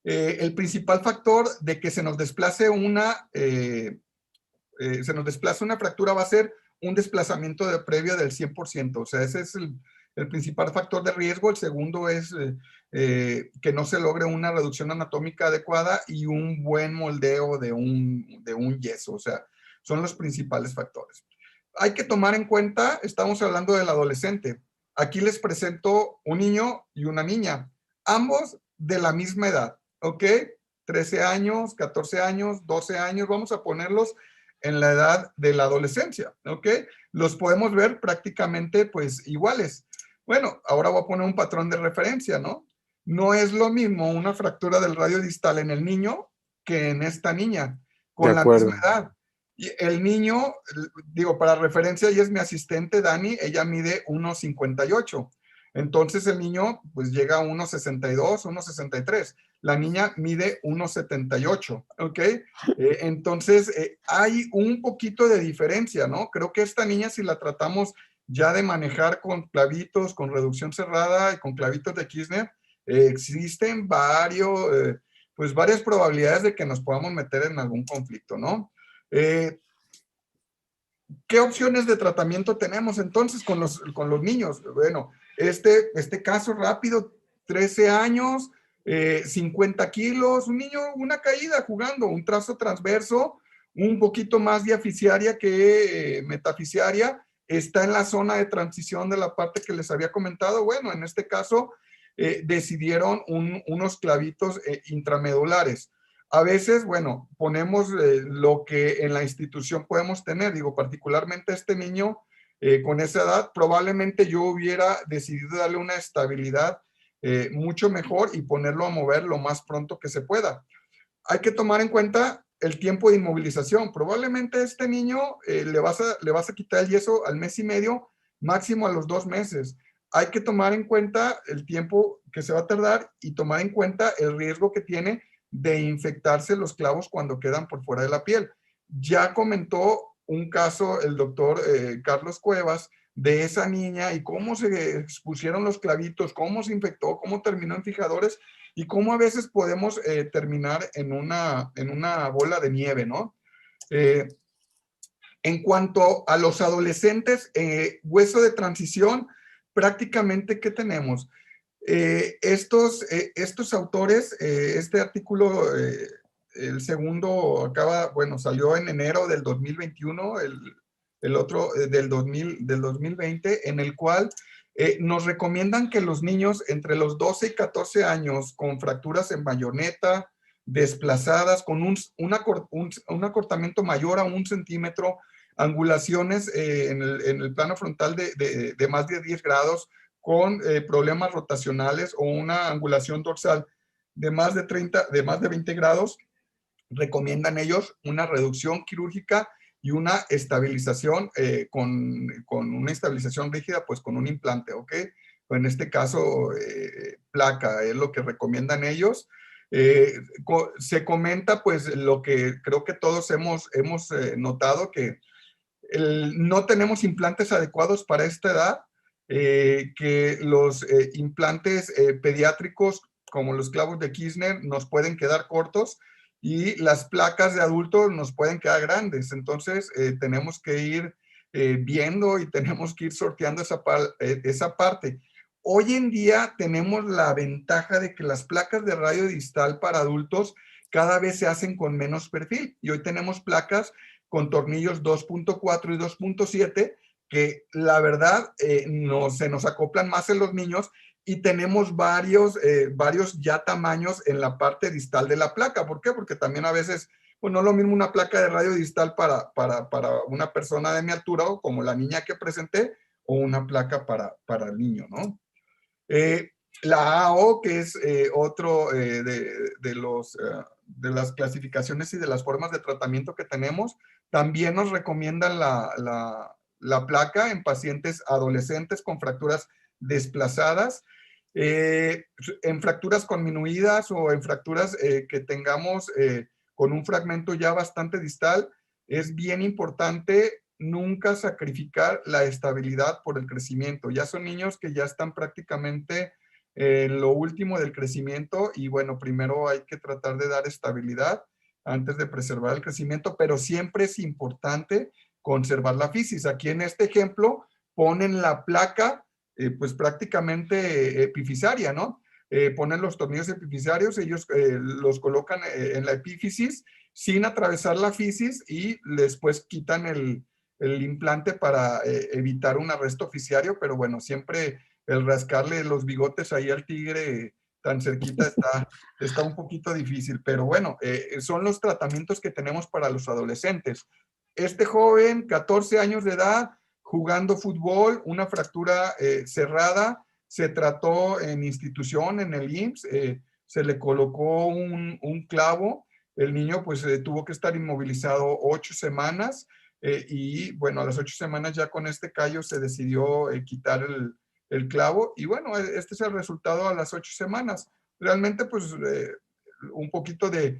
F: El principal factor de que se nos desplace una fractura va a ser un desplazamiento previo del 100%. O sea, ese es el principal factor de riesgo. El segundo es que no se logre una reducción anatómica adecuada y un buen moldeo de un yeso. O sea, son los principales factores. Hay que tomar en cuenta, estamos hablando del adolescente. Aquí les presento un niño y una niña, ambos de la misma edad, ¿ok? 13 años, 14 años, 12 años, vamos a ponerlos en la edad de la adolescencia, ¿ok? Los podemos ver prácticamente pues iguales. Bueno, ahora voy a poner un patrón de referencia, ¿no? No es lo mismo una fractura del radio distal en el niño que en esta niña, con la misma edad. Y el niño, digo, para referencia, ella es mi asistente, Dani, ella mide 1,58. Entonces el niño pues llega a 1,62, 1,63. La niña mide 1,78, ¿ok? Entonces hay un poquito de diferencia, ¿no? Creo que esta niña, si la tratamos ya de manejar con clavitos, con reducción cerrada y con clavitos de Kirchner, existen varias probabilidades de que nos podamos meter en algún conflicto, ¿no? ¿Qué opciones de tratamiento tenemos entonces con los niños? Bueno, este caso rápido, 13 años, 50 kilos, un niño, una caída jugando, un trazo transverso, un poquito más diafisiaria que metafisiaria, está en la zona de transición de la parte que les había comentado. Bueno, en este caso decidieron unos clavitos intramedulares. A veces, bueno, ponemos lo que en la institución podemos tener. Digo, particularmente este niño con esa edad, probablemente yo hubiera decidido darle una estabilidad mucho mejor y ponerlo a mover lo más pronto que se pueda. Hay que tomar en cuenta el tiempo de inmovilización. Probablemente a este niño le vas a quitar el yeso al mes y medio, máximo a los 2 meses. Hay que tomar en cuenta el tiempo que se va a tardar y tomar en cuenta el riesgo que tiene de infectarse los clavos cuando quedan por fuera de la piel. Ya comentó un caso el doctor Carlos Cuevas de esa niña y cómo se expusieron los clavitos, cómo se infectó, cómo terminó en fijadores y cómo a veces podemos terminar en una bola de nieve, ¿no? En cuanto a los adolescentes, hueso de transición, prácticamente, ¿qué tenemos? Estos autores, este artículo, el segundo salió en enero del 2021, el otro del 2020, en el cual nos recomiendan que los niños entre los 12 y 14 años con fracturas en bayoneta, desplazadas, con un acortamiento mayor a 1 centímetro, angulaciones en el plano frontal de más de 10 grados, con problemas rotacionales o una angulación dorsal de más de 20 grados, recomiendan ellos una reducción quirúrgica y una estabilización con una estabilización rígida, pues con un implante, ¿ok? En este caso, placa es lo que recomiendan ellos. Se comenta, pues, lo que creo que todos hemos notado, que no tenemos implantes adecuados para esta edad, que los implantes pediátricos, como los clavos de Kirchner, nos pueden quedar cortos y las placas de adultos nos pueden quedar grandes. Entonces, tenemos que ir viendo y tenemos que ir sorteando esa parte. Hoy en día tenemos la ventaja de que las placas de radio distal para adultos cada vez se hacen con menos perfil y hoy tenemos placas con tornillos 2.4 y 2.7 que la verdad se nos acoplan más en los niños y tenemos varios ya tamaños en la parte distal de la placa. ¿Por qué? Porque también a veces, pues no es lo mismo una placa de radio distal para una persona de mi altura o como la niña que presenté, o una placa para el niño, ¿no? La AO, que es otro de las clasificaciones y de las formas de tratamiento que tenemos, también nos recomiendan la placa en pacientes adolescentes con fracturas desplazadas, en fracturas conminuidas o en fracturas que tengamos con un fragmento ya bastante distal. Es bien importante nunca sacrificar la estabilidad por el crecimiento. Ya son niños que ya están prácticamente en lo último del crecimiento y bueno, primero hay que tratar de dar estabilidad antes de preservar el crecimiento, pero siempre es importante conservar la fisis. Aquí en este ejemplo ponen la placa pues prácticamente epifisaria, ¿no? Ponen los tornillos epifisarios, ellos los colocan en la epífisis sin atravesar la fisis y después quitan el implante para evitar un arresto fisiario, pero bueno, siempre el rascarle los bigotes ahí al tigre tan cerquita está un poquito difícil, pero bueno, son los tratamientos que tenemos para los adolescentes. Este joven, 14 años de edad, jugando fútbol, una fractura cerrada, se trató en institución, en el IMSS, se le colocó un clavo, el niño pues tuvo que estar inmovilizado 8 semanas, y bueno, a las 8 semanas ya con este callo se decidió quitar el clavo y bueno, este es el resultado a las 8 semanas. Realmente pues un poquito de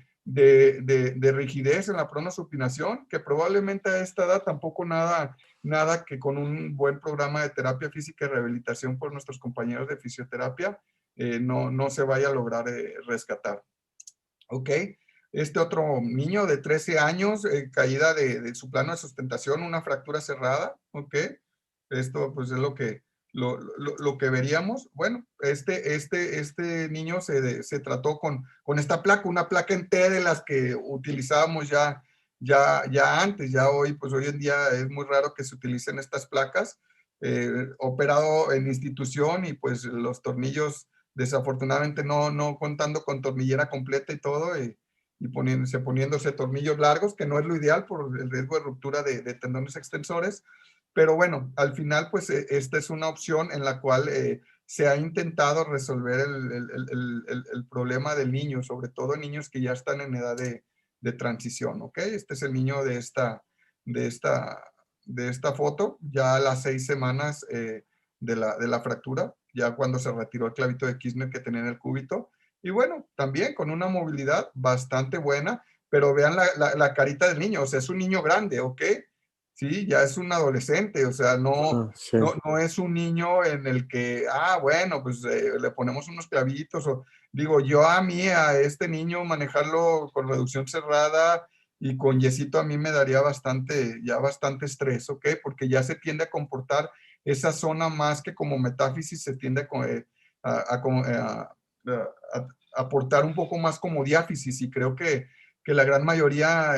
F: rigidez en la pronosupinación, que probablemente a esta edad tampoco nada que con un buen programa de terapia física y rehabilitación por nuestros compañeros de fisioterapia no se vaya a lograr rescatar. ¿Ok? Este otro niño de 13 años, caída de su plano de sustentación, una fractura cerrada, ¿ok? Esto pues es lo que veríamos. Bueno, este niño se trató con esta placa, una placa en T de las que utilizábamos ya antes, ya hoy en día es muy raro que se utilicen estas placas, operado en institución y pues los tornillos desafortunadamente no contando con tornillera completa y todo, y poniéndose tornillos largos, que no es lo ideal por el riesgo de ruptura de tendones extensores, pero bueno, al final pues esta es una opción en la cual se ha intentado resolver el problema del niño, sobre todo en niños que ya están en edad de transición, ¿ok? Este es el niño de esta foto, ya a las 6 semanas de la fractura, ya cuando se retiró el clavito de Kirchner que tenía en el cúbito. Y bueno, también con una movilidad bastante buena, pero vean la carita del niño, o sea, es un niño grande, ¿ok? Sí, ya es un adolescente, o sea,
E: Sí.
F: no es un niño en el que, bueno, pues le ponemos unos clavitos, o digo, a este niño manejarlo con reducción cerrada y con yesito a mí me daría bastante estrés, ¿ok? Porque ya se tiende a comportar esa zona más que como metáfisis se tiende a aportar un poco más como diáfisis y creo que la gran mayoría,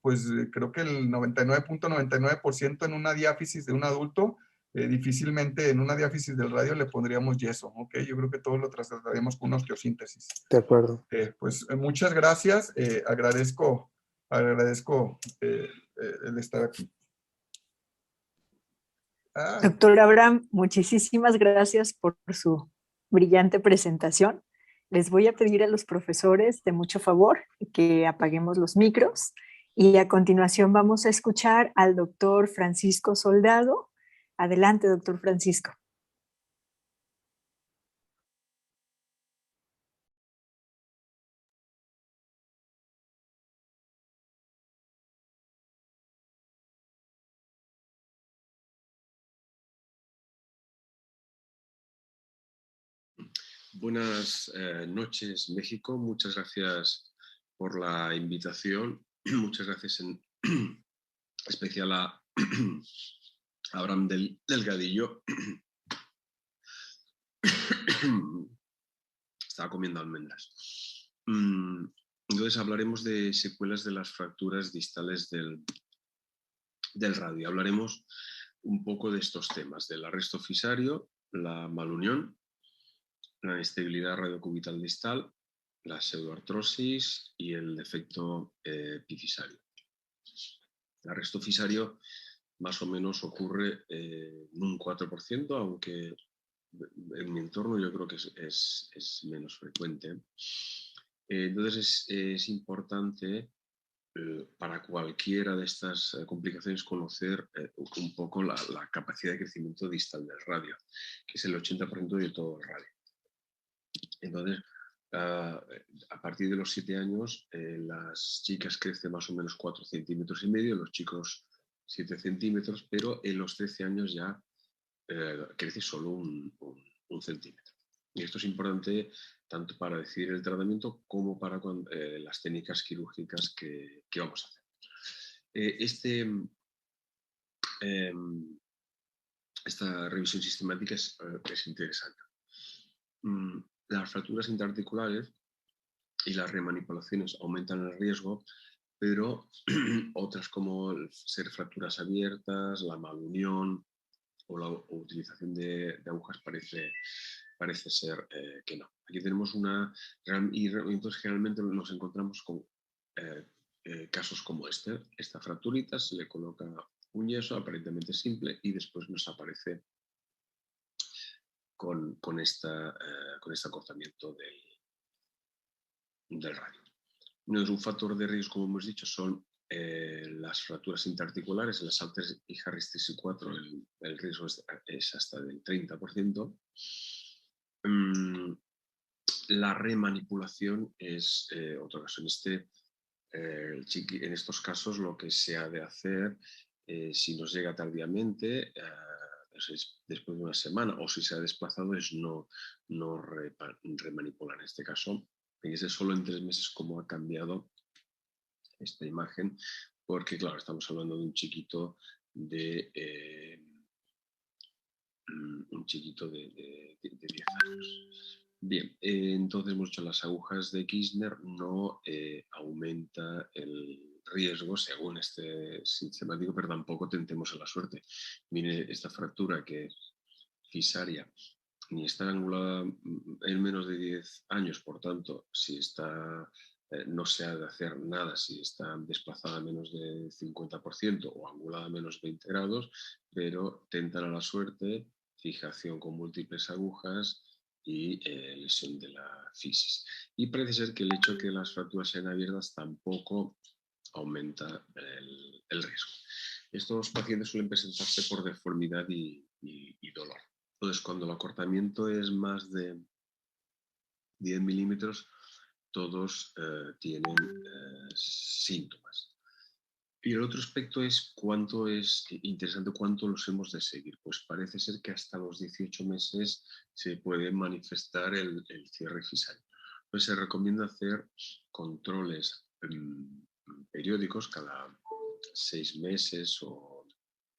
F: pues creo que el 99.99% en una diáfisis de un adulto, difícilmente en una diáfisis del radio le pondríamos yeso, ¿ok? Yo creo que todos lo trataríamos con una osteosíntesis.
E: De acuerdo.
F: Pues muchas gracias, agradezco el estar aquí.
D: Doctor Abraham, muchísimas gracias por su brillante presentación. Les voy a pedir a los profesores de mucho favor que apaguemos los micros y a continuación vamos a escuchar al doctor Francisco Soldado. Adelante, doctor Francisco.
G: Buenas noches, México. Muchas gracias por la invitación. Muchas gracias en especial a Abraham Delgadillo. Estaba comiendo almendras. Entonces hablaremos de secuelas de las fracturas distales del radio. Hablaremos un poco de estos temas, del arresto fisario, la malunión, la inestabilidad radiocubital distal, la pseudoartrosis y el defecto epifisario. El arresto fisario más o menos ocurre en un 4%, aunque en mi entorno yo creo que es menos frecuente. Entonces es importante para cualquiera de estas complicaciones conocer un poco la capacidad de crecimiento distal del radio, que es el 80% de todo el radio. Entonces, a partir de los 7 años, las chicas crecen más o menos 4,5 centímetros, los chicos 7 centímetros, pero en los 13 años ya crece solo un centímetro. Y esto es importante tanto para decidir el tratamiento como para las técnicas quirúrgicas que vamos a hacer. Esta revisión sistemática es interesante. Las fracturas interarticulares y las remanipulaciones aumentan el riesgo, pero otras como ser fracturas abiertas, la malunión o la utilización de agujas parece ser que no. Aquí tenemos y entonces generalmente nos encontramos con casos como esta fracturita, se le coloca un yeso aparentemente simple y después nos aparece con este acortamiento del radio. Un factor de riesgo, como hemos dicho, son las fracturas interarticulares. En las altas y Harris 4 el riesgo es hasta del 30%. La remanipulación es otro caso. En estos casos lo que se ha de hacer, si nos llega tardíamente, después de una semana, o si se ha desplazado, es no remanipular. En este caso, fíjense solo en 3 meses cómo ha cambiado esta imagen, porque claro, estamos hablando de un chiquito de 10 años. Bien, entonces hemos dicho, las agujas de Kirchner no aumenta el riesgo según este sistemático, pero tampoco tentemos a la suerte. Mire esta fractura que es fisaria, ni está angulada en menos de 10 años, por tanto, si no se ha de hacer nada si está desplazada a menos de 50% o angulada a menos 20 grados, pero tentan a la suerte, fijación con múltiples agujas y lesión de la fisis. Y parece ser que el hecho de que las fracturas sean abiertas tampoco aumenta el riesgo. Estos pacientes suelen presentarse por deformidad y dolor. Entonces, cuando el acortamiento es más de 10 milímetros, todos tienen síntomas. Y el otro aspecto es cuánto es interesante, cuánto los hemos de seguir. Pues parece ser que hasta los 18 meses se puede manifestar el cierre fisario. Pues se recomienda hacer controles periódicos cada 6 meses o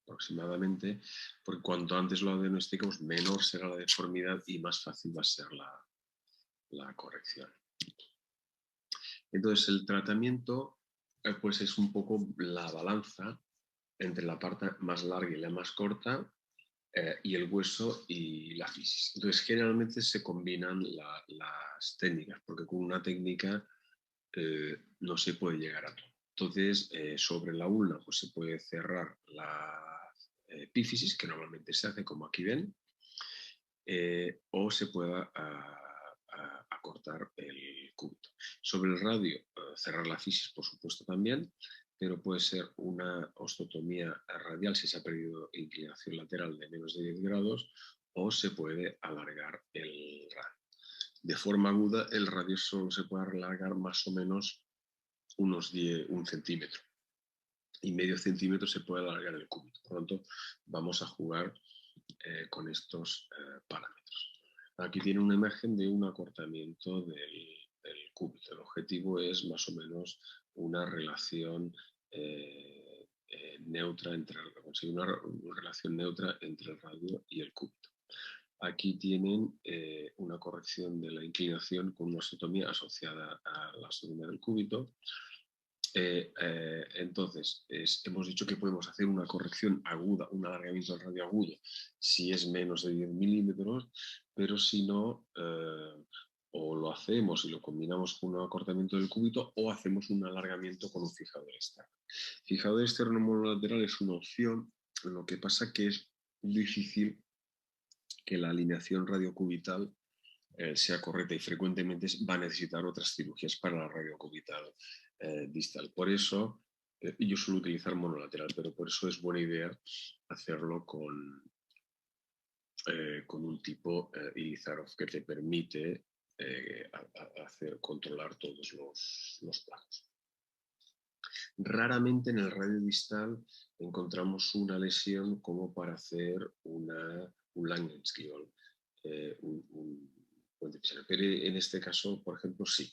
G: aproximadamente, porque cuanto antes lo diagnosticamos, menor será la deformidad y más fácil va a ser la corrección. Entonces, el tratamiento pues es un poco la balanza entre la parte más larga y la más corta y el hueso y la fisis. Entonces, generalmente se combinan las técnicas, porque con una técnica no se puede llegar a todo. Entonces, sobre la ulna pues se puede cerrar la epífisis, que normalmente se hace como aquí ven, o se pueda acortar el cúbito. Sobre el radio, cerrar la fisis, por supuesto, también, pero puede ser una osteotomía radial si se ha perdido inclinación lateral de menos de 10 grados, o se puede alargar el radio. De forma aguda, el radio solo se puede alargar más o menos un centímetro, y medio centímetro se puede alargar el cúbito. Por lo tanto, vamos a jugar con estos parámetros. Aquí tiene una imagen de un acortamiento del cúbito. El objetivo es más o menos una relación neutra conseguir una relación neutra entre el radio y el cúbito. Aquí tienen una corrección de la inclinación con una osteotomía asociada a la osteotomía del cúbito. Entonces, hemos dicho que podemos hacer una corrección aguda, un alargamiento del radio agudo, si es menos de 10 milímetros, pero si no, o lo hacemos y lo combinamos con un acortamiento del cúbito, o hacemos un alargamiento con un fijador externo. Fijador externo monolateral es una opción, lo que pasa que es difícil que la alineación radiocubital sea correcta y frecuentemente va a necesitar otras cirugías para la radiocubital distal. Por eso, yo suelo utilizar monolateral, pero por eso es buena idea hacerlo con un tipo Ilizarov que te permite controlar todos los plagos. Raramente en el radio distal encontramos una lesión como para hacer un Langenskiol, pero en este caso, por ejemplo, sí.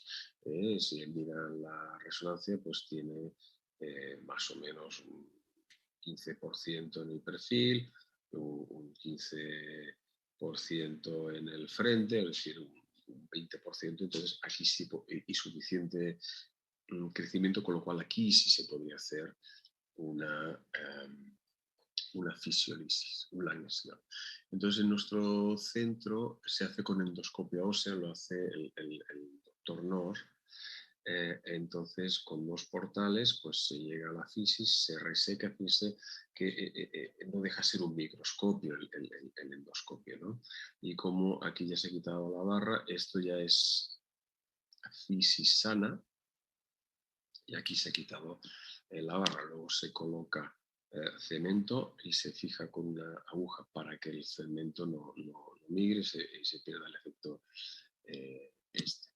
G: Si miran la resonancia, pues tiene más o menos un 15% en el perfil, un 15% en el frente, es decir, un 20%. Entonces, aquí sí, y suficiente crecimiento, con lo cual aquí sí se podría hacer una fisiolisis, un Langenskiol. Entonces, en nuestro centro se hace con endoscopia ósea, lo hace el doctor Nor. Entonces, con 2 portales, pues se llega a la fisis, se reseca, fíjense que no deja ser un microscopio el endoscopio, ¿no? Y como aquí ya se ha quitado la barra, esto ya es fisis sana, y aquí se ha quitado la barra. Luego se coloca cemento y se fija con una aguja para que el cemento no migre y se pierda el efecto este.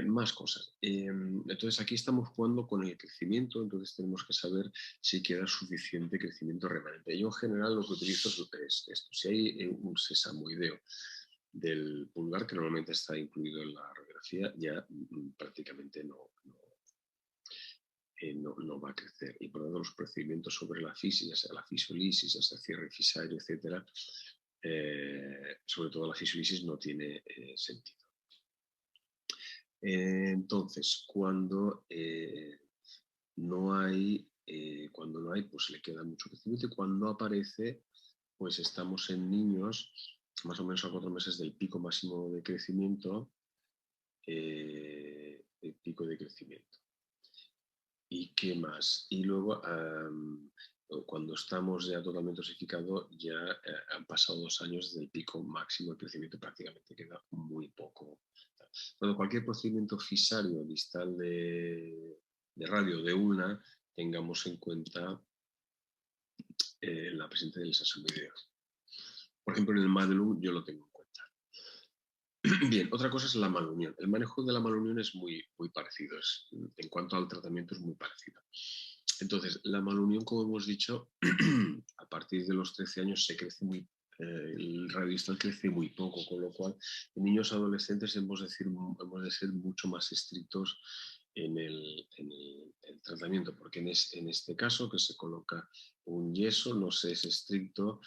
G: Más cosas. Entonces aquí estamos jugando con el crecimiento, entonces tenemos que saber si queda suficiente crecimiento remanente. Yo en general lo que utilizo es esto. Si hay un sesamoideo del pulgar, que normalmente está incluido en la radiografía, ya prácticamente no va a crecer. Y por lo tanto los procedimientos sobre la fisis, ya sea la fisiolisis, ya sea cierre fisario, etcétera, sobre todo la fisiolisis no tiene sentido. Entonces, cuando no hay, pues le queda mucho crecimiento, y cuando aparece, pues estamos en niños más o menos a 4 meses del pico máximo de crecimiento, el pico de crecimiento. ¿Y qué más? Y luego, cuando estamos ya totalmente osificado, ya han pasado 2 años desde el pico máximo de crecimiento, prácticamente queda muy poco. Cuando cualquier procedimiento fisario distal de radio de ulna, tengamos en cuenta la presencia del sesamoideo. Por ejemplo, en el Madelung yo lo tengo en cuenta. Bien, otra cosa es la malunión. El manejo de la malunión es muy, muy parecido. En cuanto al tratamiento es muy parecido. Entonces, la malunión, como hemos dicho, a partir de los 13 años se crece el radio distal crece muy poco, con lo cual en niños adolescentes hemos de ser mucho más estrictos en el tratamiento, porque en este caso que se coloca un yeso no se es estricto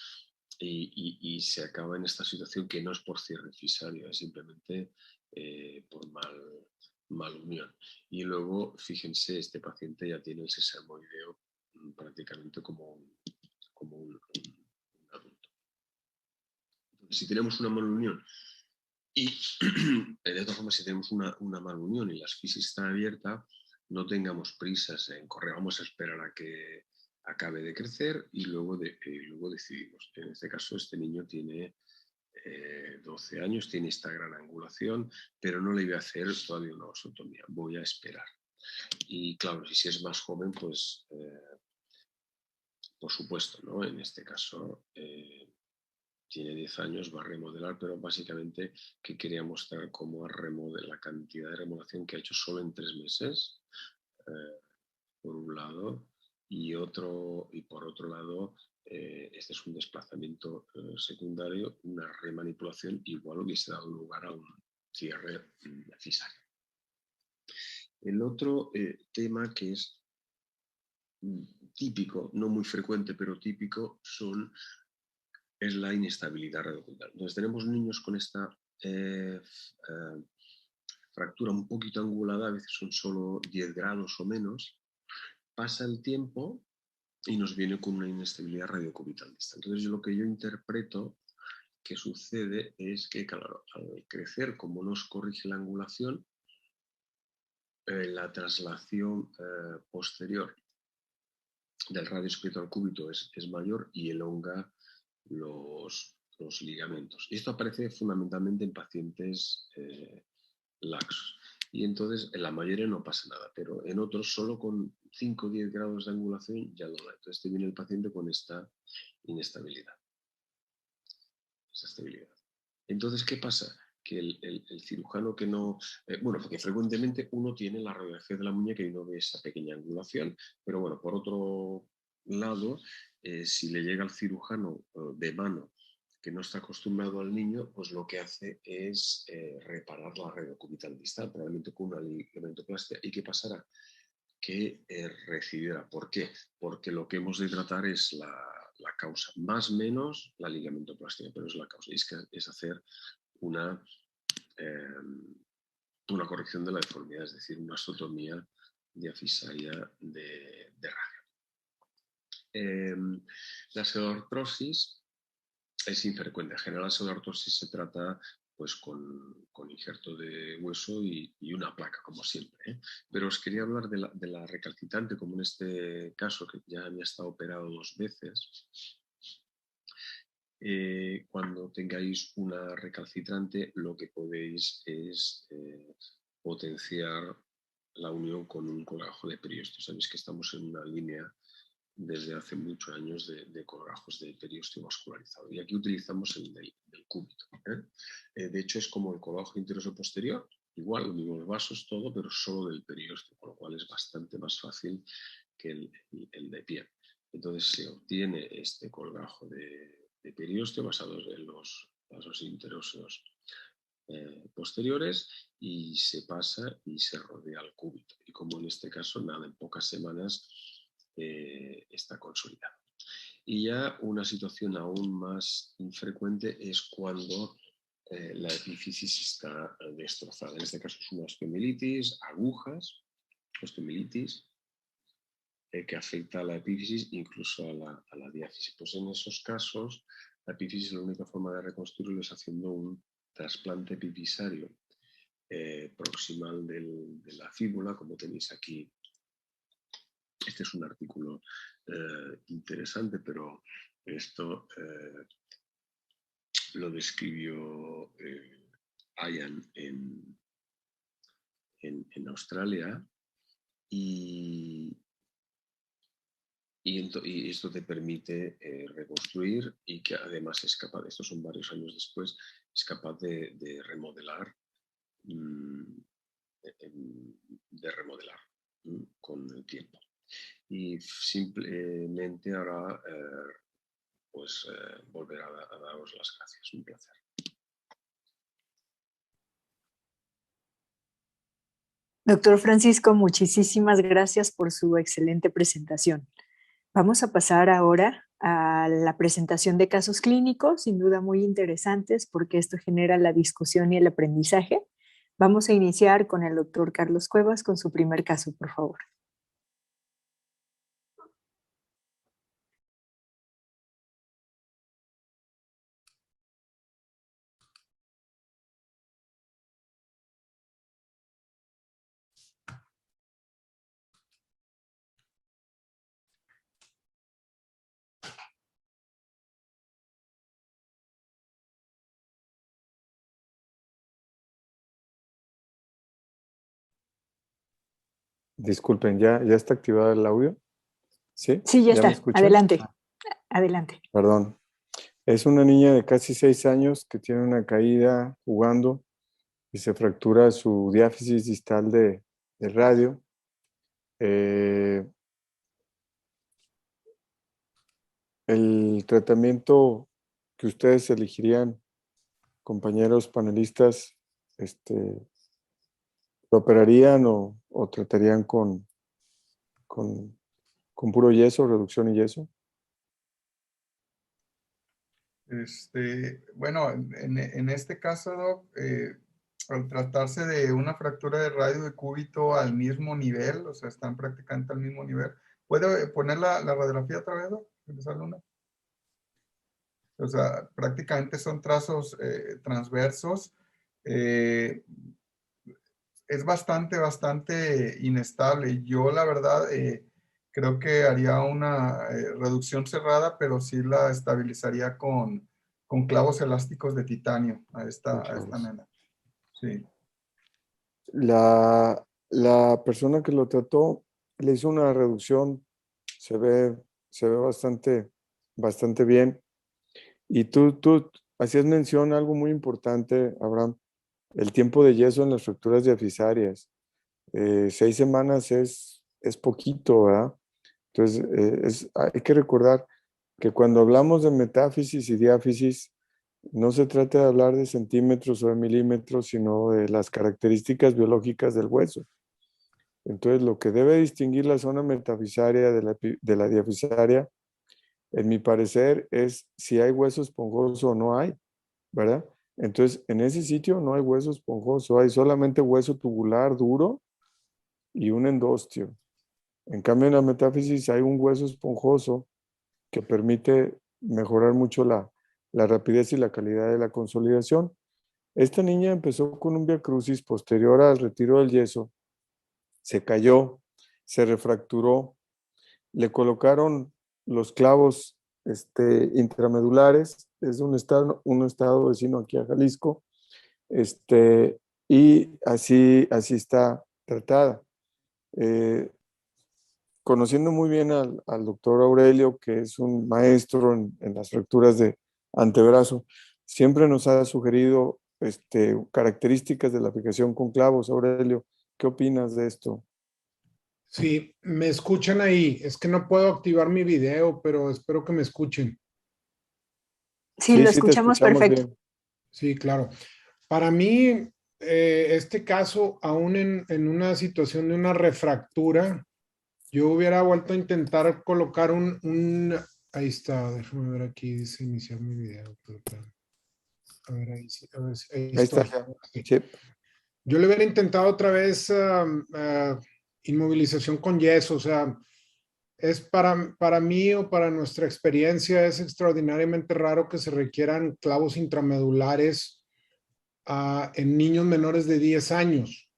G: y se acaba en esta situación que no es por cierre fisario, es simplemente por mal unión. Y luego, fíjense, este paciente ya tiene el sesamoideo prácticamente como un adulto. Entonces, si tenemos una malunión y de todas formas, si tenemos una malunión y las fisis están abiertas, no tengamos prisas en correr, vamos a esperar a que acabe de crecer y luego decidimos. En este caso, este niño tiene 12 años, tiene esta gran angulación, pero no le voy a hacer todavía una osteotomía, voy a esperar. Y claro, si es más joven, pues por supuesto, ¿no? En este caso tiene 10 años, va a remodelar, pero básicamente que quería mostrar cómo la cantidad de remodelación que ha hecho solo en 3 meses, por un lado, y por otro lado, este es un desplazamiento secundario, una remanipulación, igual hubiese dado lugar a un cierre fisario. El otro tema que es típico, no muy frecuente, pero típico, es la inestabilidad radiocubital. Entonces tenemos niños con esta fractura un poquito angulada, a veces son solo 10 grados o menos, pasa el tiempo y nos viene con una inestabilidad radiocubital distal. Entonces, lo que yo interpreto que sucede es que, claro, al crecer, como nos corrige la angulación, la traslación posterior del radio escrito al cúbito es mayor y elonga los ligamentos. Y esto aparece fundamentalmente en pacientes laxos. Y entonces en la mayoría no pasa nada, pero en otros solo con 5 o 10 grados de angulación ya lo da. Entonces te viene el paciente con esta inestabilidad. Esta estabilidad. Entonces, ¿qué pasa? Que el cirujano que no... bueno, porque frecuentemente uno tiene la radiografía de la muñeca y no ve esa pequeña angulación, pero bueno, por otro lado, si le llega al cirujano de mano que no está acostumbrado al niño, pues lo que hace es reparar la radiocubital distal, probablemente con una ligamentoplastia. ¿Y qué pasará? Que recibiera. ¿Por qué? Porque lo que hemos de tratar es la causa, más o menos la ligamentoplastia, pero es la causa. Y es hacer una corrección de la deformidad, es decir, una osteotomía diafisaria de radio. La pseudoartrosis es infrecuente. En general, la pseudoartrosis se trata pues, con injerto de hueso y una placa, como siempre, ¿eh? Pero os quería hablar de la recalcitrante, como en este caso, que ya había estado operado 2 veces. Cuando tengáis una recalcitrante, lo que podéis es potenciar la unión con un colgajo de periósteo. Sabéis que estamos en una línea desde hace muchos años de colgajos de periósteo vascularizado. Y aquí utilizamos el del cúbito. De hecho, es como el colgajo interoso posterior, igual, los mismos vasos, todo, pero solo del periósteo, con lo cual es bastante más fácil que el de pie. Entonces se obtiene este colgajo de periósteo basados en los vasos interosos posteriores y se pasa y se rodea el cúbito. Y como en este caso, nada, en pocas semanas está consolidado. Y ya una situación aún más infrecuente es cuando la epífisis está destrozada. En este caso es una osteomielitis, agujas, osteomielitis, que afecta a la epífisis, incluso a la diáfisis. Pues en esos casos, la epífisis, la única forma de reconstruirlo es haciendo un trasplante epifisario proximal de la fíbula, como tenéis aquí. Este es un artículo interesante, pero esto lo describió Ian en Australia y esto te permite reconstruir y que además es capaz, estos son varios años después, es capaz de remodelar con el tiempo. Y simplemente ahora volver a daros las gracias. Un placer.
D: Doctor Francisco, muchísimas gracias por su excelente presentación. Vamos a pasar ahora a la presentación de casos clínicos, sin duda muy interesantes, porque esto genera la discusión y el aprendizaje. Vamos a iniciar con el doctor Carlos Cuevas con su primer caso, por favor.
E: Disculpen, ¿ya está activado el audio? ¿Sí?
D: Sí, ya está.
E: ¿Me escuchan?
D: Adelante. Adelante.
E: Perdón. Es una niña de casi 6 años que tiene una caída jugando y se fractura su diáfisis distal del radio. El tratamiento que ustedes elegirían, compañeros panelistas, ¿lo operarían o tratarían con puro yeso, reducción y yeso?
F: Bueno, en este caso, Doc, al tratarse de una fractura de radio de cúbito al mismo nivel, o sea, están prácticamente al mismo nivel. ¿Puede poner la radiografía otra vez? O sea, prácticamente son trazos transversos. Es bastante inestable. Yo, la verdad, creo que haría una reducción cerrada, pero sí la estabilizaría con clavos elásticos de titanio a esta nena. Sí.
E: La persona que lo trató le hizo una reducción, se ve bastante bien. Y tú hacías mención a algo muy importante, Abraham, el tiempo de yeso en las fracturas diafisarias. 6 semanas es poquito, ¿verdad? Entonces, hay que recordar que cuando hablamos de metáfisis y diáfisis, no se trata de hablar de centímetros o de milímetros, sino de las características biológicas del hueso. Entonces, lo que debe distinguir la zona metafisaria de la diafisaria, en mi parecer, es si hay hueso esponjoso o no hay, ¿verdad? Entonces, en ese sitio no hay hueso esponjoso, hay solamente hueso tubular duro y un endostio. En cambio, en la metáfisis hay un hueso esponjoso que permite mejorar mucho la rapidez y la calidad de la consolidación. Esta niña empezó con un viacrucis posterior al retiro del yeso, se cayó, se refracturó, le colocaron los clavos intramedulares, es un estado vecino aquí a Jalisco, y así está tratada. Conociendo muy bien al doctor Aurelio, que es un maestro en las fracturas de antebrazo, siempre nos ha sugerido características de la aplicación con clavos. Aurelio, ¿qué opinas de esto?
C: Sí, me escuchan ahí. Es que no puedo activar mi video, pero espero que me escuchen.
D: Sí, lo
E: te
D: escuchamos perfecto.
E: bien.
C: Sí, claro. Para mí, este caso, aún en una situación de una refractura, yo hubiera vuelto a intentar colocar ahí está, déjame ver aquí, dice iniciar mi video. A ver, ahí, a ver, ahí
E: Ahí está.
C: estoy.
E: Sí.
C: Yo le hubiera intentado otra vez inmovilización con yeso, o sea, es para mí o para nuestra experiencia es extraordinariamente raro que se requieran clavos intramedulares en niños menores de 10 años.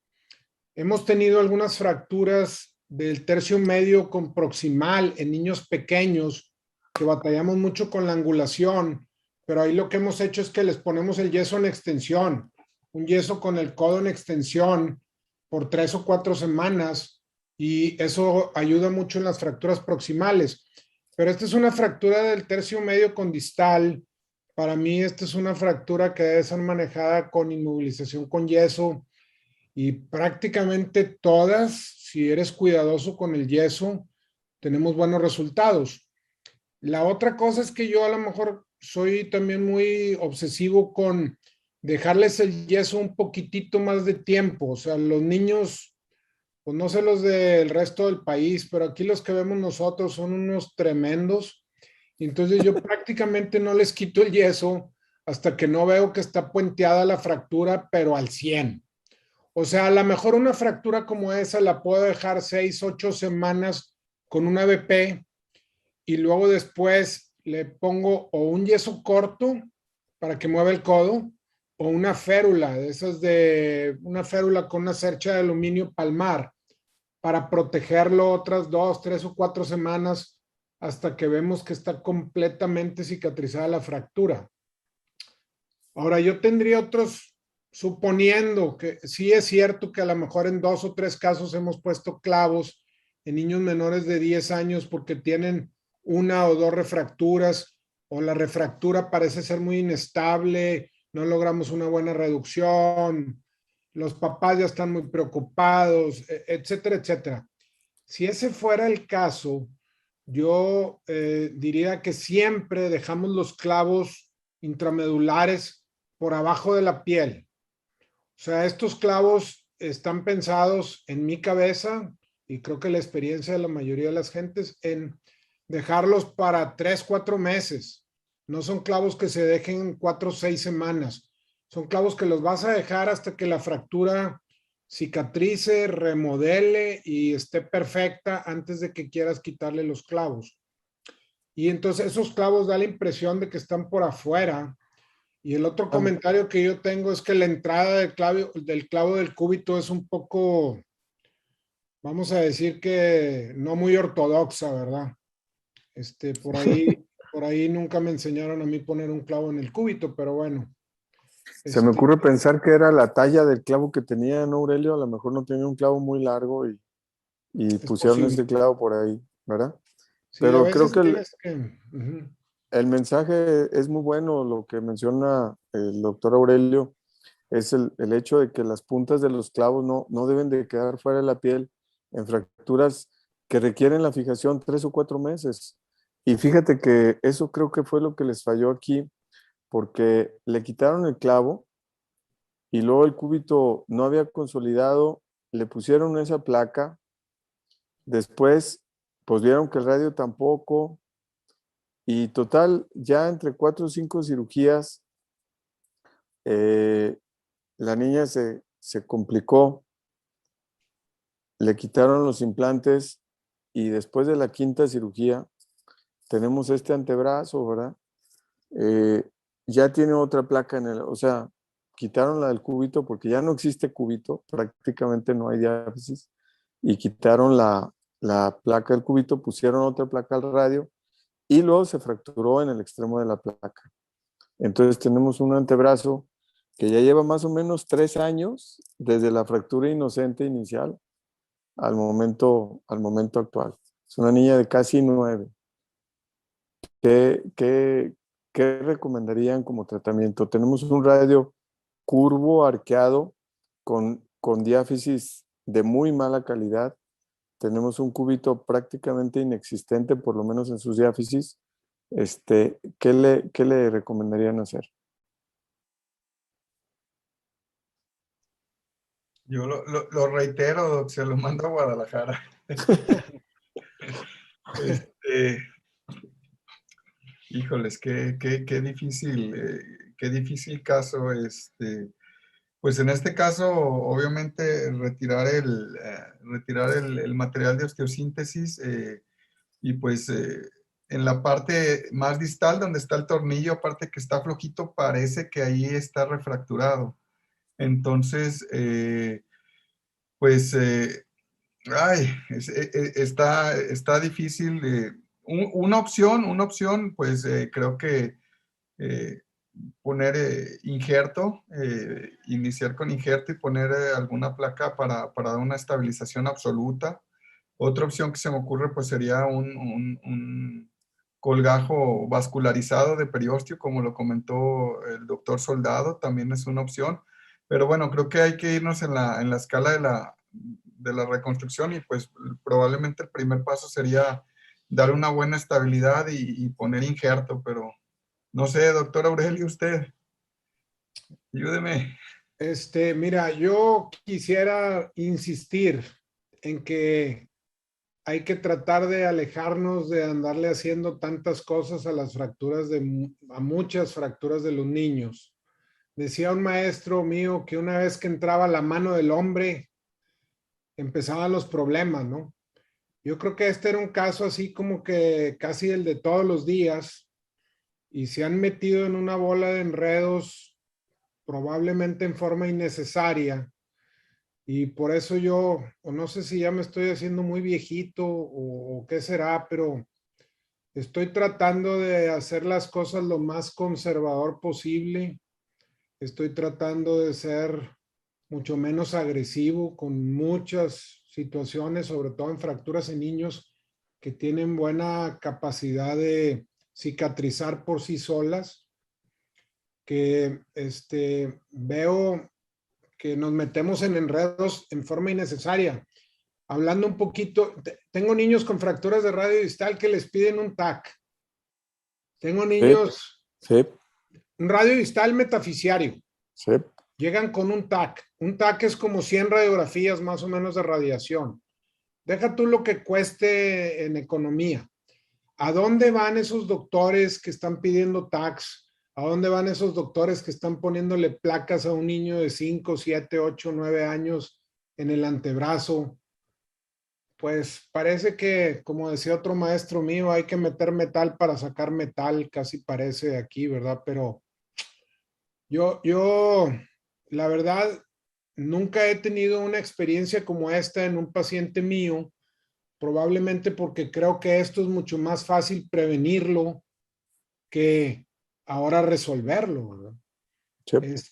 C: Hemos tenido algunas fracturas del tercio medio con proximal en niños pequeños que batallamos mucho con la angulación, pero ahí lo que hemos hecho es que les ponemos el yeso en extensión, un yeso con el codo en extensión por 3 o 4 semanas y eso ayuda mucho en las fracturas proximales. Pero esta es una fractura del tercio medio con distal. Para mí esta es una fractura que debe ser manejada con inmovilización con yeso y prácticamente todas, si eres cuidadoso con el yeso, tenemos buenos resultados. La otra cosa es que yo a lo mejor soy también muy obsesivo con dejarles el yeso un poquitito más de tiempo. O sea, los niños, pues no sé los del resto del país, pero aquí los que vemos nosotros son unos tremendos. Entonces yo prácticamente no les quito el yeso hasta que no veo que está puenteada la fractura, pero al 100. O sea, a lo mejor una fractura como esa la puedo dejar 6, 8 semanas con una BP y luego después le pongo o un yeso corto para que mueva el codo o una férula, una férula con una cercha de aluminio palmar para protegerlo otras 2, 3 o 4 semanas hasta que vemos que está completamente cicatrizada la fractura. Ahora, yo tendría otros, suponiendo que sí es cierto que a lo mejor en 2 o 3 casos hemos puesto clavos en niños menores de 10 años porque tienen 1 o 2 refracturas o la refractura parece ser muy inestable, no logramos una buena reducción, los papás ya están muy preocupados, etcétera, etcétera. Si ese fuera el caso, yo diría que siempre dejamos los clavos intramedulares por abajo de la piel. O sea, estos clavos están pensados en mi cabeza y creo que la experiencia de la mayoría de las gentes en dejarlos para 3, 4 meses. No son clavos que se dejen 4 o 6 semanas. Son clavos que los vas a dejar hasta que la fractura cicatrice, remodele y esté perfecta antes de que quieras quitarle los clavos. Y entonces esos clavos da la impresión de que están por afuera. Y el otro comentario que yo tengo es que la entrada del clavo del cúbito es un poco, vamos a decir que no muy ortodoxa, ¿verdad? Por ahí nunca me enseñaron a mí poner un clavo en el cúbito, pero bueno.
E: Se me ocurre pensar que era la talla del clavo que tenía, ¿no, Aurelio? A lo mejor no tenía un clavo muy largo y pusieron
C: posible.
E: ese clavo por ahí, ¿verdad?
C: Sí,
E: Pero creo que
C: uh-huh.
E: el mensaje es muy bueno, lo que menciona el doctor Aurelio, es el hecho de que las puntas de los clavos no deben de quedar fuera de la piel en fracturas que requieren la fijación 3 o 4 meses. Y fíjate que eso creo que fue lo que les falló aquí, porque le quitaron el clavo y luego el cúbito no había consolidado, le pusieron esa placa, después pues vieron que el radio tampoco, y total, ya entre 4 o 5 cirugías, la niña se complicó, le quitaron los implantes y después de la 5ª cirugía tenemos este antebrazo, ¿verdad? Ya tiene otra placa o sea, quitaron la del cúbito porque ya no existe cúbito, prácticamente no hay diáfisis, y quitaron la placa del cúbito, pusieron otra placa al radio y luego se fracturó en el extremo de la placa. Entonces tenemos un antebrazo que ya lleva más o menos 3 años desde la fractura inocente inicial al momento actual. Es una niña de casi 9. ¿Qué recomendarían como tratamiento? Tenemos un radio curvo, arqueado, con diáfisis de muy mala calidad. Tenemos un cúbito prácticamente inexistente, por lo menos en sus diáfisis. ¿Qué le recomendarían hacer?
F: Yo lo reitero, Doc, se lo mando a Guadalajara. Híjoles, qué difícil caso. Pues en este caso, obviamente, retirar el material de osteosíntesis y pues en la parte más distal, donde está el tornillo, aparte que está flojito, parece que ahí está refracturado. Entonces, pues, está difícil. Una opción, pues creo que poner injerto, iniciar con injerto y poner alguna placa para dar una estabilización absoluta. Otra opción que se me ocurre pues sería un colgajo vascularizado de periósteo, como lo comentó el doctor Soldado, también es una opción. Pero bueno, creo que hay que irnos en la escala de la reconstrucción y pues probablemente el primer paso sería dar una buena estabilidad y poner injerto, pero no sé, doctor Aurelio, usted, ayúdeme.
C: Mira, yo quisiera insistir en que hay que tratar de alejarnos de andarle haciendo tantas cosas a las fracturas a muchas fracturas de los niños. Decía un maestro mío que una vez que entraba la mano del hombre, empezaban los problemas, ¿no? Yo creo que este era un caso así como que casi el de todos los días y se han metido en una bola de enredos probablemente en forma innecesaria. Y por eso yo, o no sé si ya me estoy haciendo muy viejito o qué será, pero estoy tratando de hacer las cosas lo más conservador posible. Estoy tratando de ser mucho menos agresivo con muchas situaciones, sobre todo en fracturas en niños que tienen buena capacidad de cicatrizar por sí solas, que veo que nos metemos en enredos en forma innecesaria. Hablando un poquito, tengo niños con fracturas de radio distal que les piden un TAC. Tengo niños,
E: sí.
C: Un radio distal metafisiario.
E: Sí.
C: Llegan con un TAC. Un TAC es como 100 radiografías más o menos de radiación. Deja tú lo que cueste en economía. ¿A dónde van esos doctores que están pidiendo TACs? ¿A dónde van esos doctores que están poniéndole placas a un niño de 5, 7, 8, 9 años en el antebrazo? Pues parece que, como decía otro maestro mío, hay que meter metal para sacar metal, casi parece aquí, ¿verdad? Pero yo, la verdad, nunca he tenido una experiencia como esta en un paciente mío, probablemente porque creo que esto es mucho más fácil prevenirlo que ahora resolverlo, ¿verdad?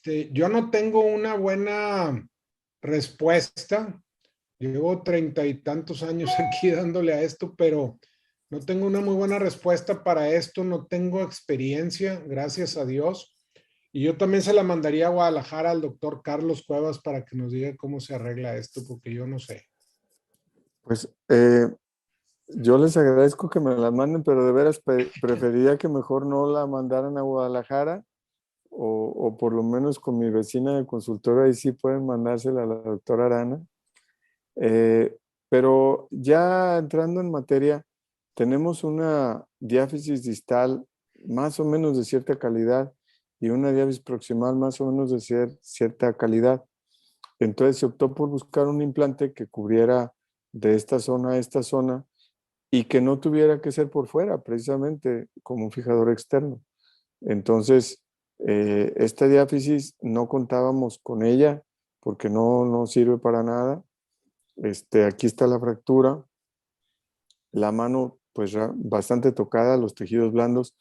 E: Sí.
C: Yo no tengo una buena respuesta. Llevo 30 y tantos años aquí dándole a esto, pero no tengo una muy buena respuesta para esto. No tengo experiencia, gracias a Dios. Y yo también se la mandaría a Guadalajara al doctor Carlos Cuevas para que nos diga cómo se arregla esto, porque yo no sé.
E: Pues yo les agradezco que me la manden, pero de veras preferiría que mejor no la mandaran a Guadalajara o por lo menos con mi vecina de consultorio, ahí sí pueden mandársela a la doctora Arana. Pero ya entrando en materia, tenemos una diáfisis distal más o menos de cierta calidad y una diáfisis proximal más o menos de cierta calidad. Entonces se optó por buscar un implante que cubriera de esta zona a esta zona y que no tuviera que ser por fuera, precisamente como un fijador externo. Entonces, esta diáfisis no contábamos con ella porque no sirve para nada. Aquí está la fractura, la mano pues bastante tocada, los tejidos blandos.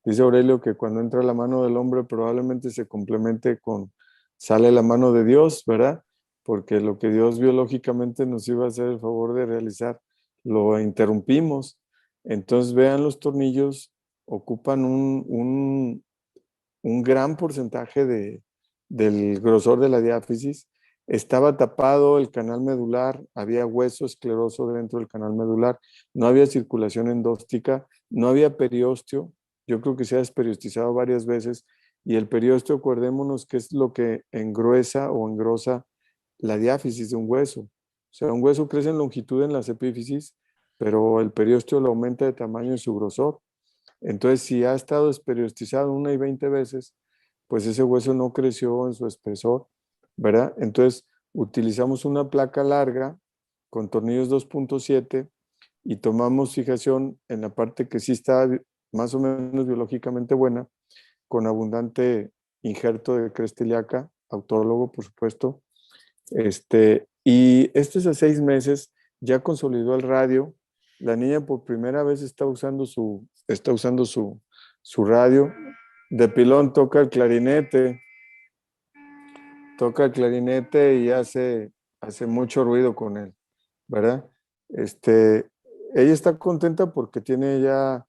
E: Dice Aurelio que cuando entra la mano del hombre probablemente se complemente con, sale la mano de Dios, ¿verdad? Porque lo que Dios biológicamente nos iba a hacer el favor de realizar, lo interrumpimos. Entonces vean los tornillos, ocupan un gran porcentaje del grosor de la diáfisis. Estaba tapado el canal medular, había hueso escleroso dentro del canal medular, no había circulación endóstica, no había periósteo. Yo creo que se ha desperiostizado varias veces y el periósteo, acordémonos que es lo que engruesa o engrosa la diáfisis de un hueso. O sea, un hueso crece en longitud en las epífisis, pero el periósteo lo aumenta de tamaño y su grosor. Entonces, si ha estado esperiostizado 1 y 20 veces, pues ese hueso no creció en su espesor, ¿verdad? Entonces, utilizamos una placa larga con tornillos 2.7 y tomamos fijación en la parte que sí está más o menos biológicamente buena, con abundante injerto de cresta ilíaca, autólogo, por supuesto. Y este es a 6 meses, ya consolidó el radio. La niña por primera vez está usando su radio. De pilón toca el clarinete y hace mucho ruido con él, ¿verdad? Ella está contenta porque tiene ya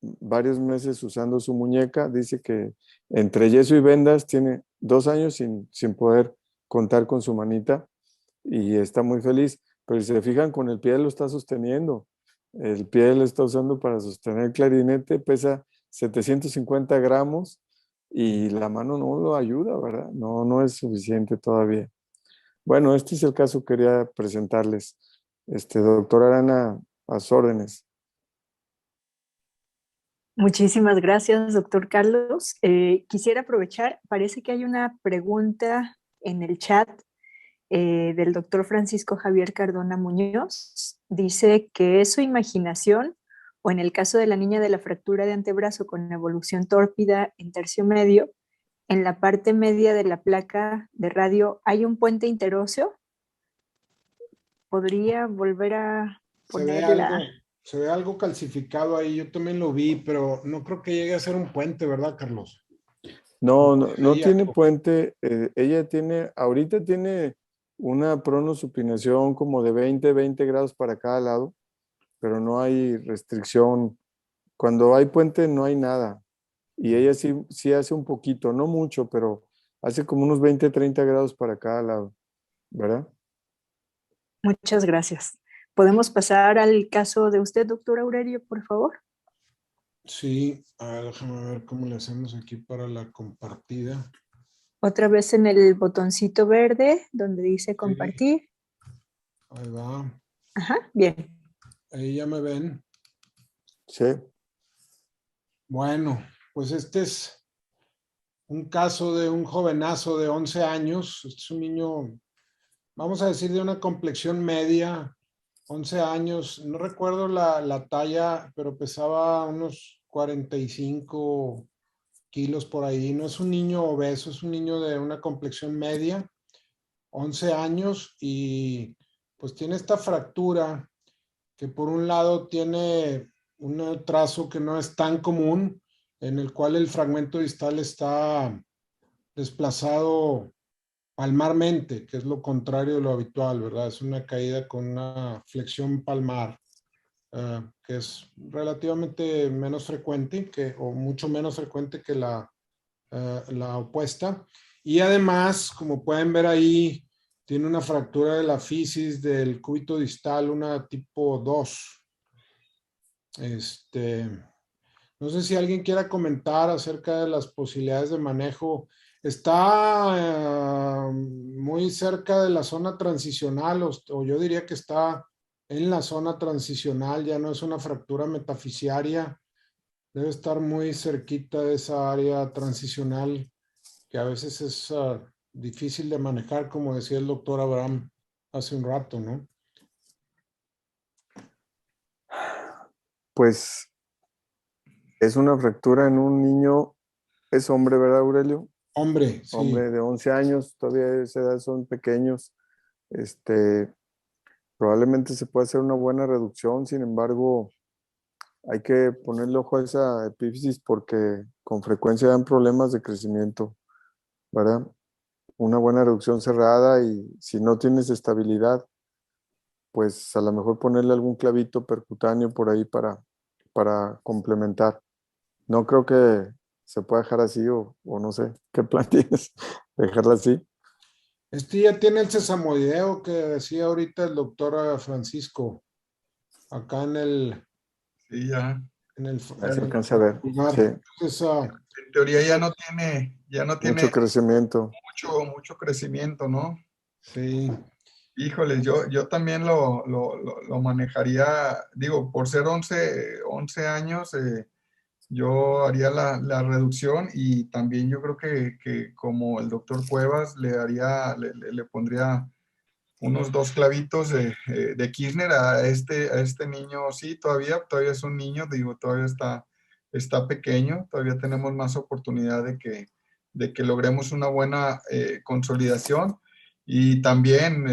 E: varios meses usando su muñeca. Dice que entre yeso y vendas tiene 2 años sin poder contar con su manita y está muy feliz. Pero si se fijan, con el pie lo está sosteniendo. El pie lo está usando para sostener el clarinete, pesa 750 gramos y la mano no lo ayuda, ¿verdad? No es suficiente todavía. Bueno, este es el caso que quería presentarles. Doctora Arana, a sus órdenes.
D: Muchísimas gracias, doctor Carlos. Quisiera aprovechar, parece que hay una pregunta en el chat del doctor Francisco Javier Cardona Muñoz. Dice que es su imaginación o en el caso de la niña de la fractura de antebrazo con evolución tórpida en tercio medio, en la parte media de la placa de radio hay un puente interóseo. ¿Podría volver a ponerla?
C: Se ve algo calcificado ahí, yo también lo vi, pero no creo que llegue a ser un puente, ¿verdad, Carlos?
E: No tiene puente. Ella ahorita tiene una pronosupinación como de 20 grados para cada lado, pero no hay restricción. Cuando hay puente no hay nada. Y ella sí hace un poquito, no mucho, pero hace como unos 20-30 grados para cada lado, ¿verdad?
D: Muchas gracias. ¿Podemos pasar al caso de usted, doctor Aurelio, por favor?
C: Sí, a ver, déjame ver cómo le hacemos aquí para la compartida.
D: Otra vez en el botoncito verde donde dice compartir.
C: Sí, ahí va.
D: Ajá, bien.
C: Ahí ya me ven.
E: Sí.
C: Bueno, pues este es un caso de un jovenazo de 11 años. Es un niño, vamos a decir, de una complexión media, 11 años. No recuerdo la talla, pero pesaba unos 45 kilos por ahí. No es un niño obeso, es un niño de una complexión media, 11 años, y pues tiene esta fractura que por un lado tiene un trazo que no es tan común, en el cual el fragmento distal está desplazado palmarmente, que es lo contrario de lo habitual, ¿verdad? Es una caída con una flexión palmar, que es relativamente menos frecuente, o mucho menos frecuente que la opuesta. Y además, como pueden ver ahí, tiene una fractura de la fisis del cúbito distal, una tipo 2. No sé si alguien quiera comentar acerca de las posibilidades de manejo. Está muy cerca de la zona transicional, o yo diría que está en la zona transicional, ya no es una fractura metafisiaria, debe estar muy cerquita de esa área transicional que a veces es difícil de manejar, como decía el doctor Abraham hace un rato, ¿no?
E: Pues es una fractura en un niño, es hombre, ¿verdad, Aurelio?
C: Hombre, sí.
E: Hombre de 11 años, todavía a esa edad son pequeños. Probablemente se puede hacer una buena reducción, sin embargo, hay que ponerle ojo a esa epífisis porque con frecuencia dan problemas de crecimiento, ¿verdad? Una buena reducción cerrada, y si no tienes estabilidad, pues a lo mejor ponerle algún clavito percutáneo por ahí para complementar. No creo que se pueda dejar así, o no sé, ¿qué plan tienes? ¿Dejarla así?
C: Ya tiene el sesamoideo que decía ahorita el doctor Francisco, acá
F: Sí, ya.
E: Ya se alcanza a ver.
C: lugar.
E: Sí,
C: Entonces,
F: En teoría ya no tiene
E: mucho crecimiento.
F: mucho crecimiento, ¿no?
C: sí.
F: Híjole, yo también lo manejaría, digo, por ser 11 años, yo haría la reducción, y también yo creo que como el doctor Cuevas le pondría unos 2 clavitos de Kirchner a este niño. Sí, todavía es un niño, digo, todavía está pequeño, todavía tenemos más oportunidad de que logremos una buena consolidación, y también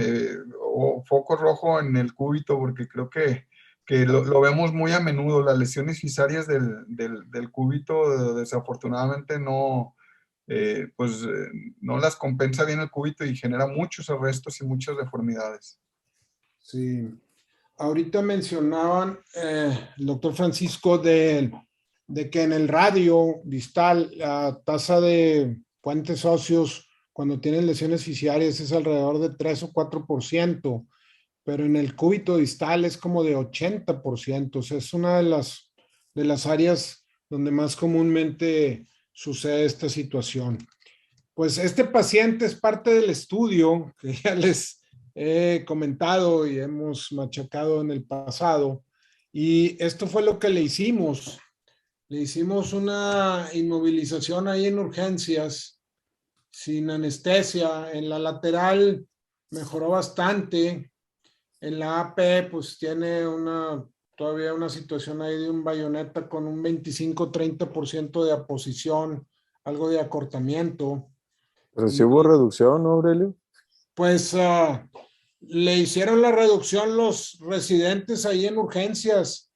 F: foco rojo en el cúbito, porque creo que lo vemos muy a menudo. Las lesiones fisarias del cúbito desafortunadamente no las compensa bien el cúbito, y genera muchos arrestos y muchas deformidades.
C: Sí. Ahorita mencionaban el doctor Francisco de que en el radio distal la tasa de puentes óseos cuando tienen lesiones fiscales es alrededor de 3 o 4%, pero en el cúbito distal es como de 80%. O sea, es una de las áreas donde más comúnmente sucede esta situación. Pues este paciente es parte del estudio que ya les he comentado y hemos machacado en el pasado. Y esto fue lo que le hicimos. Le hicimos una inmovilización ahí en urgencias, sin anestesia. En la lateral mejoró bastante. En la AP, pues tiene todavía una situación ahí de un bayoneta con un 25-30% de aposición, algo de acortamiento.
E: Pero sí hubo reducción, ¿no, Aurelio?
C: Pues le hicieron la reducción los residentes ahí en urgencias.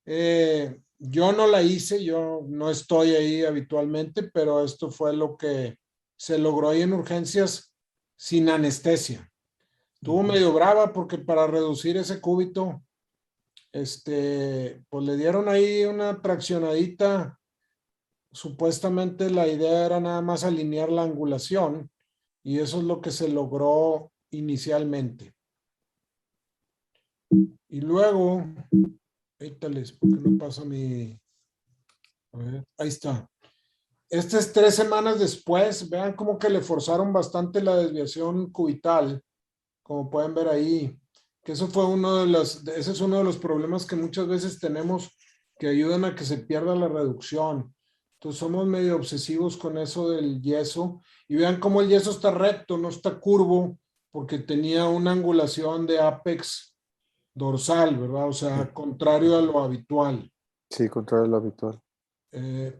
C: Yo no la hice, yo no estoy ahí habitualmente, pero esto fue lo que se logró ahí en urgencias sin anestesia. Estuvo medio brava porque para reducir ese cúbito, pues le dieron ahí una traccionadita. Supuestamente la idea era nada más alinear la angulación, y eso es lo que se logró inicialmente. Y luego, ¿por qué no pasa mi? A ver, ahí está. Este es 3 semanas después. Vean cómo que le forzaron bastante la desviación cubital, como pueden ver ahí, que ese es uno de los problemas que muchas veces tenemos, que ayudan a que se pierda la reducción. Entonces somos medio obsesivos con eso del yeso. Y vean cómo el yeso está recto, no está curvo, porque tenía una angulación de ápex dorsal, ¿verdad? O sea, contrario a lo habitual.
E: Sí, contrario a lo habitual.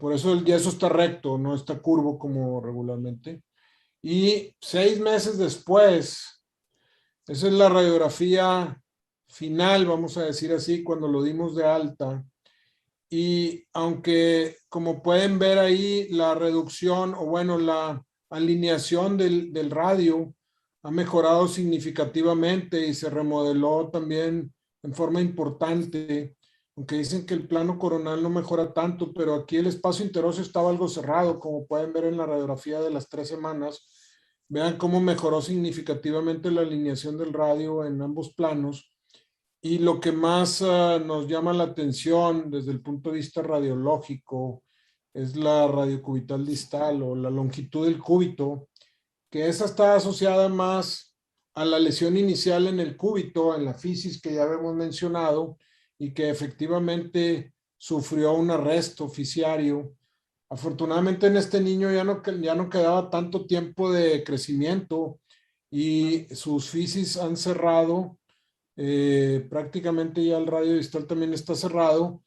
C: Por eso el yeso está recto, no está curvo como regularmente. Y 6 meses después, esa es la radiografía final, vamos a decir así, cuando lo dimos de alta. Y aunque, como pueden ver ahí, la reducción o bueno, la alineación del radio ha mejorado significativamente y se remodeló también en forma importante, aunque dicen que el plano coronal no mejora tanto, pero aquí el espacio interóseo estaba algo cerrado, como pueden ver en la radiografía de las 3 semanas. Vean cómo mejoró significativamente la alineación del radio en ambos planos. Y lo que más nos llama la atención desde el punto de vista radiológico es la radiocubital distal o la longitud del cúbito, que esa está asociada más a la lesión inicial en el cúbito, en la fisis que ya habíamos mencionado, y que efectivamente sufrió un arresto fisiario. Afortunadamente en este niño ya no quedaba tanto tiempo de crecimiento y sus fisis han cerrado. Prácticamente ya el radio distal también está cerrado,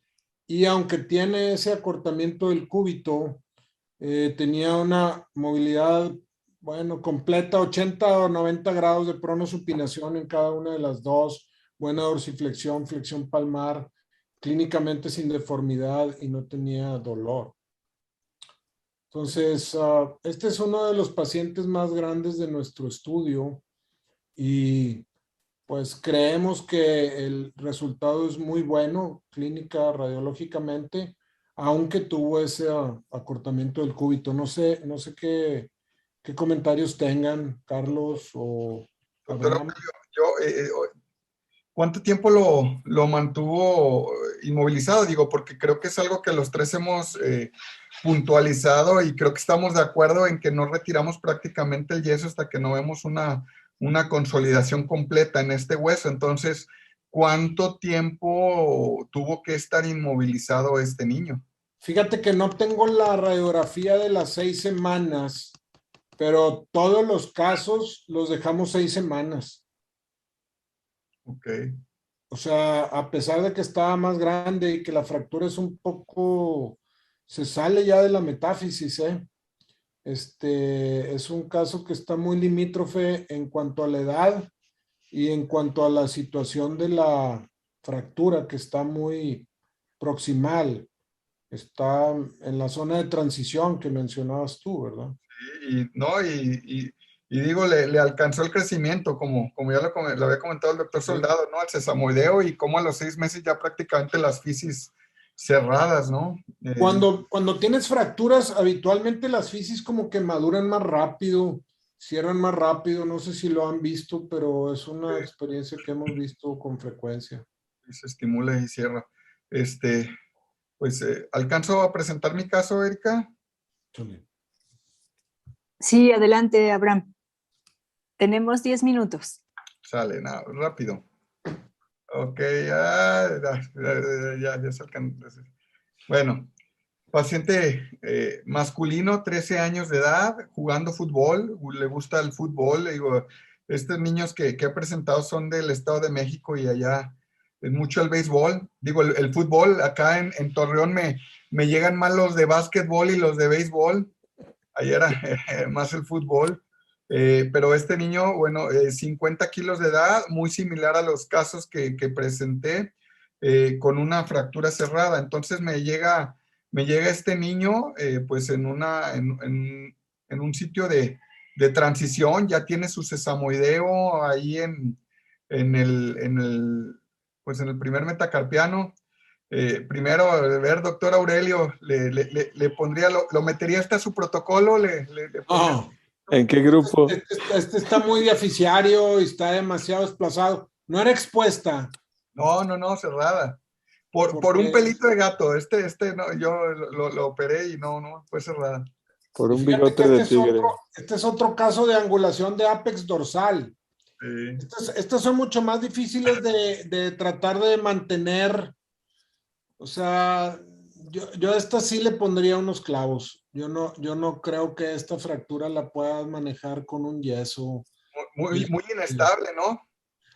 C: y aunque tiene ese acortamiento del cúbito, tenía una movilidad, bueno, completa, 80 o 90 grados de pronosupinación en cada una de las dos, buena dorsiflexión, flexión palmar, clínicamente sin deformidad y no tenía dolor. Entonces, este es uno de los pacientes más grandes de nuestro estudio y pues creemos que el resultado es muy bueno clínica, radiológicamente, aunque tuvo ese acortamiento del cúbito. No sé qué comentarios tengan, Carlos o
F: Doctor
C: Abraham.
F: ¿Cuánto tiempo lo mantuvo inmovilizado? Digo, porque creo que es algo que los tres hemos puntualizado y creo que estamos de acuerdo en que no retiramos prácticamente el yeso hasta que no vemos una consolidación completa en este hueso. Entonces, ¿cuánto tiempo tuvo que estar inmovilizado este niño?
C: Fíjate que no tengo la radiografía de las 6 semanas, pero todos los casos los dejamos 6 semanas.
F: Ok.
C: O sea, a pesar de que estaba más grande y que la fractura es un poco, se sale ya de la metáfisis, ¿eh? Es un caso que está muy limítrofe en cuanto a la edad y en cuanto a la situación de la fractura, que está muy proximal. Está en la zona de transición que mencionabas tú, ¿verdad?
F: Y digo, le alcanzó el crecimiento, como ya lo había comentado el doctor Soldado, ¿no? Al sesamoideo y como a los 6 meses ya prácticamente las fisis cerradas, ¿no?
C: Cuando tienes fracturas, habitualmente las fisis como que maduran más rápido, cierran más rápido. No sé si lo han visto, pero es una experiencia que hemos visto con frecuencia.
F: Y se estimula y cierra. Pues, ¿alcanzo a presentar mi caso, Erika?
D: Sí, adelante, Abraham. Tenemos 10 minutos.
F: Sale, nada, rápido. Ok, ya se alcanza. Bueno, paciente masculino, 13 años de edad, jugando fútbol, le gusta el fútbol. Le digo, estos niños que he presentado son del Estado de México y allá es mucho el béisbol. Digo, el fútbol, acá en Torreón me llegan más los de básquetbol y los de béisbol. Ayer era más el fútbol. Pero este niño, bueno, 50 kilos de edad, muy similar a los casos que presenté, con una fractura cerrada. Entonces me llega este niño, pues en un sitio de transición, ya tiene su sesamoideo ahí en el primer metacarpiano. Primero, a ver, doctor Aurelio, le pondría, lo metería hasta su protocolo, le pondría.
E: ¿En qué grupo?
C: Este está muy deficiario y está demasiado desplazado. No era expuesta.
F: No, cerrada. Por un pelito de gato. No, yo lo operé y no, fue cerrada.
E: Por un bigote de tigre.
C: Este es otro caso de angulación de ápex dorsal.
F: Sí.
C: Estos son mucho más difíciles de tratar de mantener. O sea, Yo a esta sí le pondría unos clavos. Yo no creo que esta fractura la puedas manejar con un yeso.
F: Muy inestable, ¿no?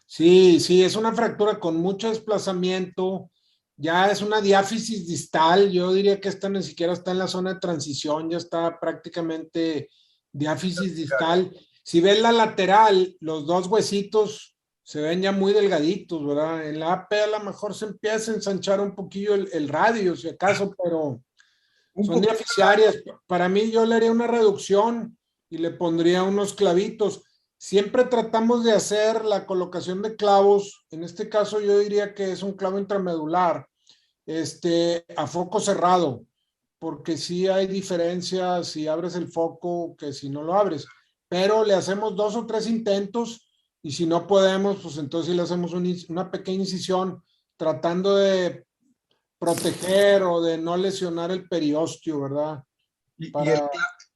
C: Sí, sí, es una fractura con mucho desplazamiento. Ya es una diáfisis distal. Yo diría que esta ni siquiera está en la zona de transición, ya está prácticamente diáfisis distal. Si ves la lateral, los dos huesitos se ven ya muy delgaditos, ¿verdad? En la AP a lo mejor se empieza a ensanchar un poquillo el radio, si acaso, pero
F: Un
C: son
F: poquito.
C: diaficiarias. Para mí yo le haría una reducción y le pondría unos clavitos. Siempre tratamos de hacer la colocación de clavos. En este caso yo diría que es un clavo intramedular, a foco cerrado, porque sí hay diferencia si abres el foco que si no lo abres. Pero le hacemos 2 o 3 intentos y si no podemos, pues entonces sí le hacemos una pequeña incisión tratando de proteger o de no lesionar el periósteo, ¿verdad?
F: ¿Y
C: Para,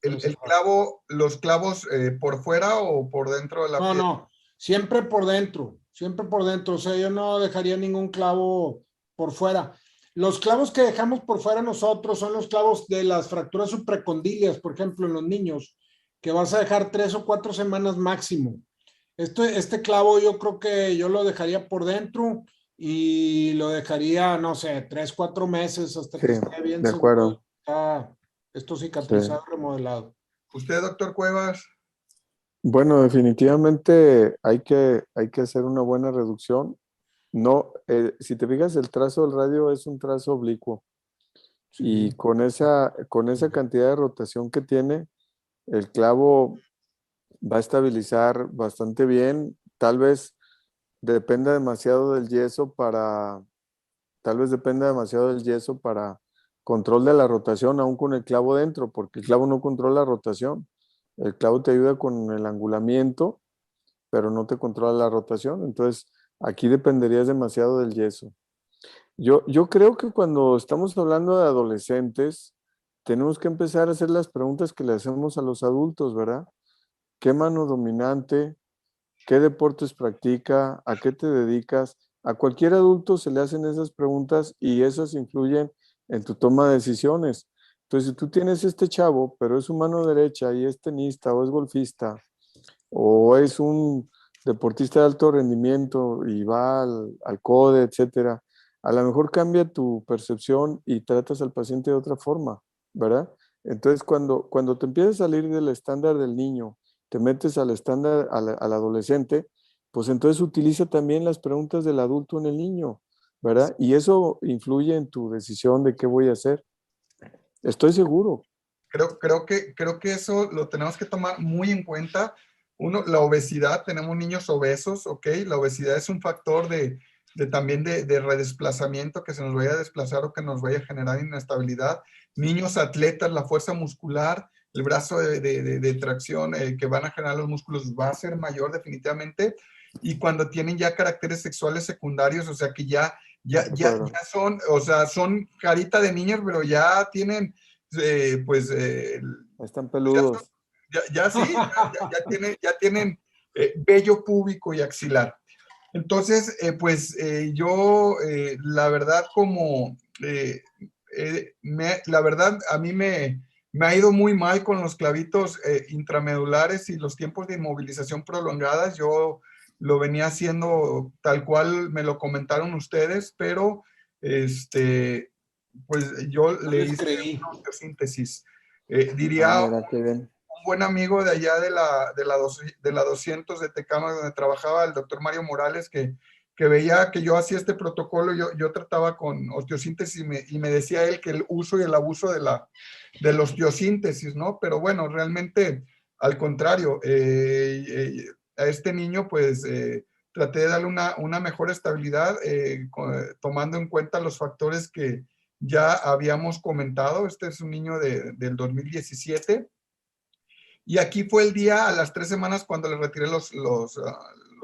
F: el clavo, los clavos por fuera o por dentro de la piel?
C: No, siempre por dentro, siempre por dentro. O sea, yo no dejaría ningún clavo por fuera. Los clavos que dejamos por fuera nosotros son los clavos de las fracturas supracondilias, por ejemplo, en los niños, que vas a dejar 3 o 4 semanas máximo. Este clavo yo creo que yo lo dejaría por dentro y lo dejaría, no sé, 3, 4 meses hasta que
E: Sí,
C: esté bien
E: de
C: seguro
E: acuerdo.
C: de que está esto cicatrizado, remodelado.
F: ¿Usted, doctor Cuevas?
E: Bueno, definitivamente hay que hacer una buena reducción. No, si te fijas, el trazo del radio es un trazo oblicuo y
C: Sí.
E: con esa cantidad de rotación que tiene, el clavo va a estabilizar bastante bien. Tal vez dependa demasiado del yeso para control de la rotación, aún con el clavo dentro, porque el clavo no controla la rotación. El clavo te ayuda con el angulamiento, pero no te controla la rotación. Entonces, aquí dependerías demasiado del yeso. Yo creo que cuando estamos hablando de adolescentes, tenemos que empezar a hacer las preguntas que le hacemos a los adultos, ¿verdad? ¿Qué mano dominante? ¿Qué deportes practica? ¿A qué te dedicas? A cualquier adulto se le hacen esas preguntas y esas influyen en tu toma de decisiones. Entonces, si tú tienes este chavo, pero es su mano derecha y es tenista o es golfista o es un deportista de alto rendimiento y va al CODE, etcétera, a lo mejor cambia tu percepción y tratas al paciente de otra forma, ¿verdad? Entonces, cuando te empiezas a salir del estándar del niño, te metes al estándar al adolescente, pues entonces utiliza también las preguntas del adulto en el niño, ¿verdad? Y eso influye en tu decisión de qué voy a hacer. Estoy seguro.
F: Creo que eso lo tenemos que tomar muy en cuenta. Uno, la obesidad, tenemos niños obesos, ¿ok? La obesidad es un factor también de redesplazamiento, que se nos vaya a desplazar o que nos vaya a generar inestabilidad. Niños atletas, la fuerza muscular, el brazo de tracción que van a generar los músculos va a ser mayor definitivamente. Y cuando tienen ya caracteres sexuales secundarios, o sea que ya son, o sea, son carita de niños, pero ya tienen
E: Están peludos.
F: ya tienen vello púbico y axilar. Entonces, yo, la verdad, la verdad, a mí me ha ido muy mal con los clavitos intramedulares y los tiempos de inmovilización prolongadas. Yo lo venía haciendo tal cual me lo comentaron ustedes, pero pues yo
C: No
F: le
C: les
F: hice
C: creí.
F: una osteosíntesis. Diría
E: Mira, qué bien.
F: un buen amigo de allá de la 200 de Tecama, donde trabajaba el doctor Mario Morales, que veía que yo hacía este protocolo, yo trataba con osteosíntesis y me decía él que el uso y el abuso de la osteosíntesis, ¿no? Pero bueno, realmente al contrario, a este niño pues traté de darle una mejor estabilidad, tomando en cuenta los factores que ya habíamos comentado. Este es un niño del 2017. Y aquí fue el día a las 3 semanas cuando le retiré los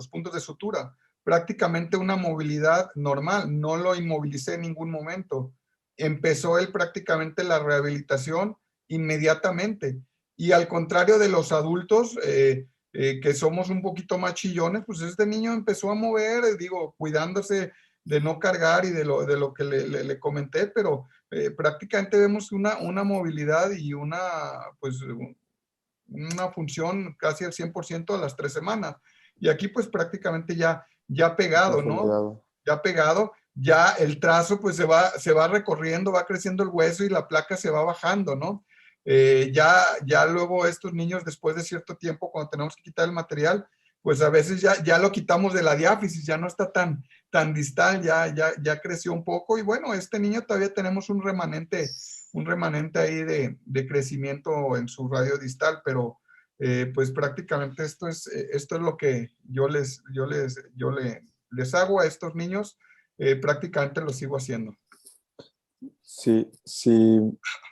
F: puntos de sutura. Prácticamente una movilidad normal, no lo inmovilicé en ningún momento. Empezó él prácticamente la rehabilitación inmediatamente. Y al contrario de los adultos, que somos un poquito más chillones, pues este niño empezó a mover, cuidándose no cargar y de lo que le comenté, pero prácticamente vemos una movilidad y pues, una función casi al 100% a las 3 semanas. Y aquí pues prácticamente ya pegado, ¿no? Ya pegado, ya el trazo pues se va recorriendo, va creciendo el hueso y la placa se va bajando, ¿no? Ya luego estos niños, después de cierto tiempo, cuando tenemos que quitar el material, pues a veces ya lo quitamos de la diáfisis, ya no está tan distal, ya creció un poco. Y bueno, este niño todavía tenemos un remanente ahí de crecimiento en su radio distal, pero pues prácticamente esto es lo que yo les hago a estos niños, prácticamente lo sigo haciendo.
E: Sí,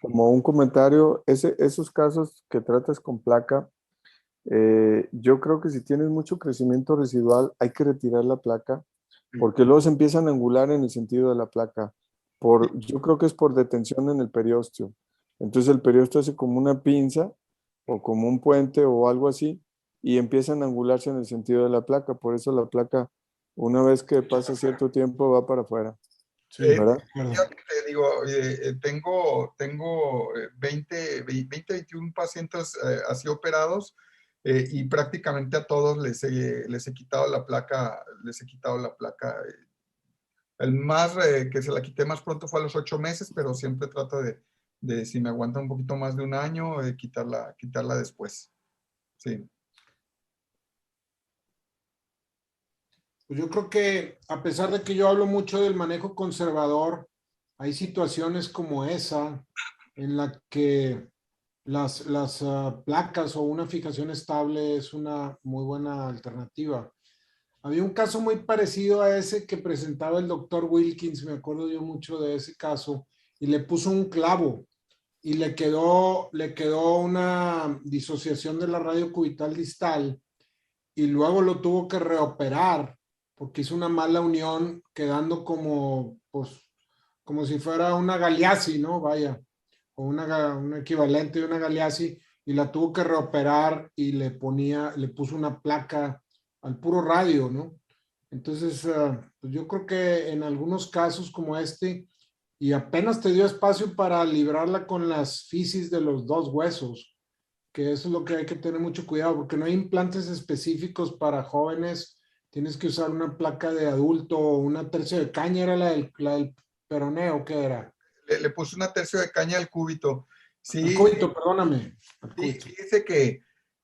E: como un comentario, esos casos que tratas con placa, yo creo que si tienes mucho crecimiento residual, hay que retirar la placa, porque luego se empiezan a angular en el sentido de la placa. Yo creo que es por detención en el periósteo. Entonces el periósteo hace como una pinza o como un puente o algo así, y empiezan a angularse en el sentido de la placa. Por eso la placa, una vez que pasa cierto tiempo, va para afuera.
C: Sí,
E: ¿verdad?
F: Te digo, tengo 21 pacientes así operados, y prácticamente a todos les he quitado la placa, El más que se la quité más pronto fue a los 8 meses, pero siempre trato de si me aguanta un poquito más de un año, quitarla después. Sí.
C: Pues yo creo que a pesar de que yo hablo mucho del manejo conservador, hay situaciones como esa en la que las placas o una fijación estable es una muy buena alternativa. Había un caso muy parecido a ese que presentaba el doctor Wilkins, me acuerdo yo mucho de ese caso, y le puso un clavo y le quedó una disociación de la radio cubital distal y luego lo tuvo que reoperar porque hizo una mala unión quedando como, pues, como si fuera una Galeazzi, ¿no? Vaya, o un equivalente de una Galeazzi, y la tuvo que reoperar y le puso una placa al puro radio, ¿no? Entonces, pues yo creo que en algunos casos como este, y apenas te dio espacio para librarla con las fisis de los dos huesos, que eso es lo que hay que tener mucho cuidado, porque no hay implantes específicos para jóvenes. Tienes que usar una placa de adulto o una tercio de caña, ¿era la del peroneo? ¿Qué era?
F: Le puse una tercio de caña al cúbito. Sí,
C: Al cúbito, perdóname. Al
F: sí,
C: cúbito.
F: fíjese que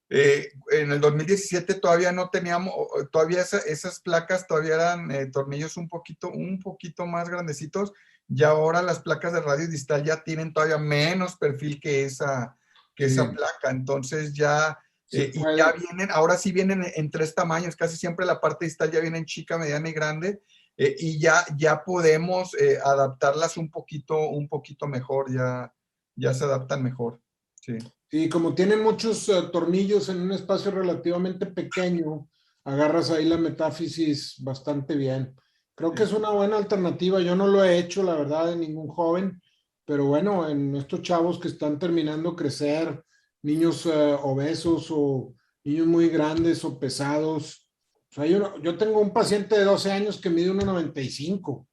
F: en el 2017 todavía no teníamos, todavía esas placas todavía eran tornillos un poquito más grandecitos, y ahora las placas de radio distal ya tienen todavía menos perfil que esa placa. Entonces ya, y ya vienen, ahora sí vienen en 3 tamaños, casi siempre la parte distal ya viene en chica, mediana y grande, y ya podemos adaptarlas un poquito mejor, ya se adaptan mejor. Sí.
C: Sí, como tienen muchos tornillos en un espacio relativamente pequeño, agarras ahí la metáfisis bastante bien. Creo que es una buena alternativa. Yo no lo he hecho, la verdad, en ningún joven, pero bueno, en estos chavos que están terminando crecer, niños obesos o niños muy grandes o pesados. O sea, yo tengo un paciente de 12 años que mide 1,95.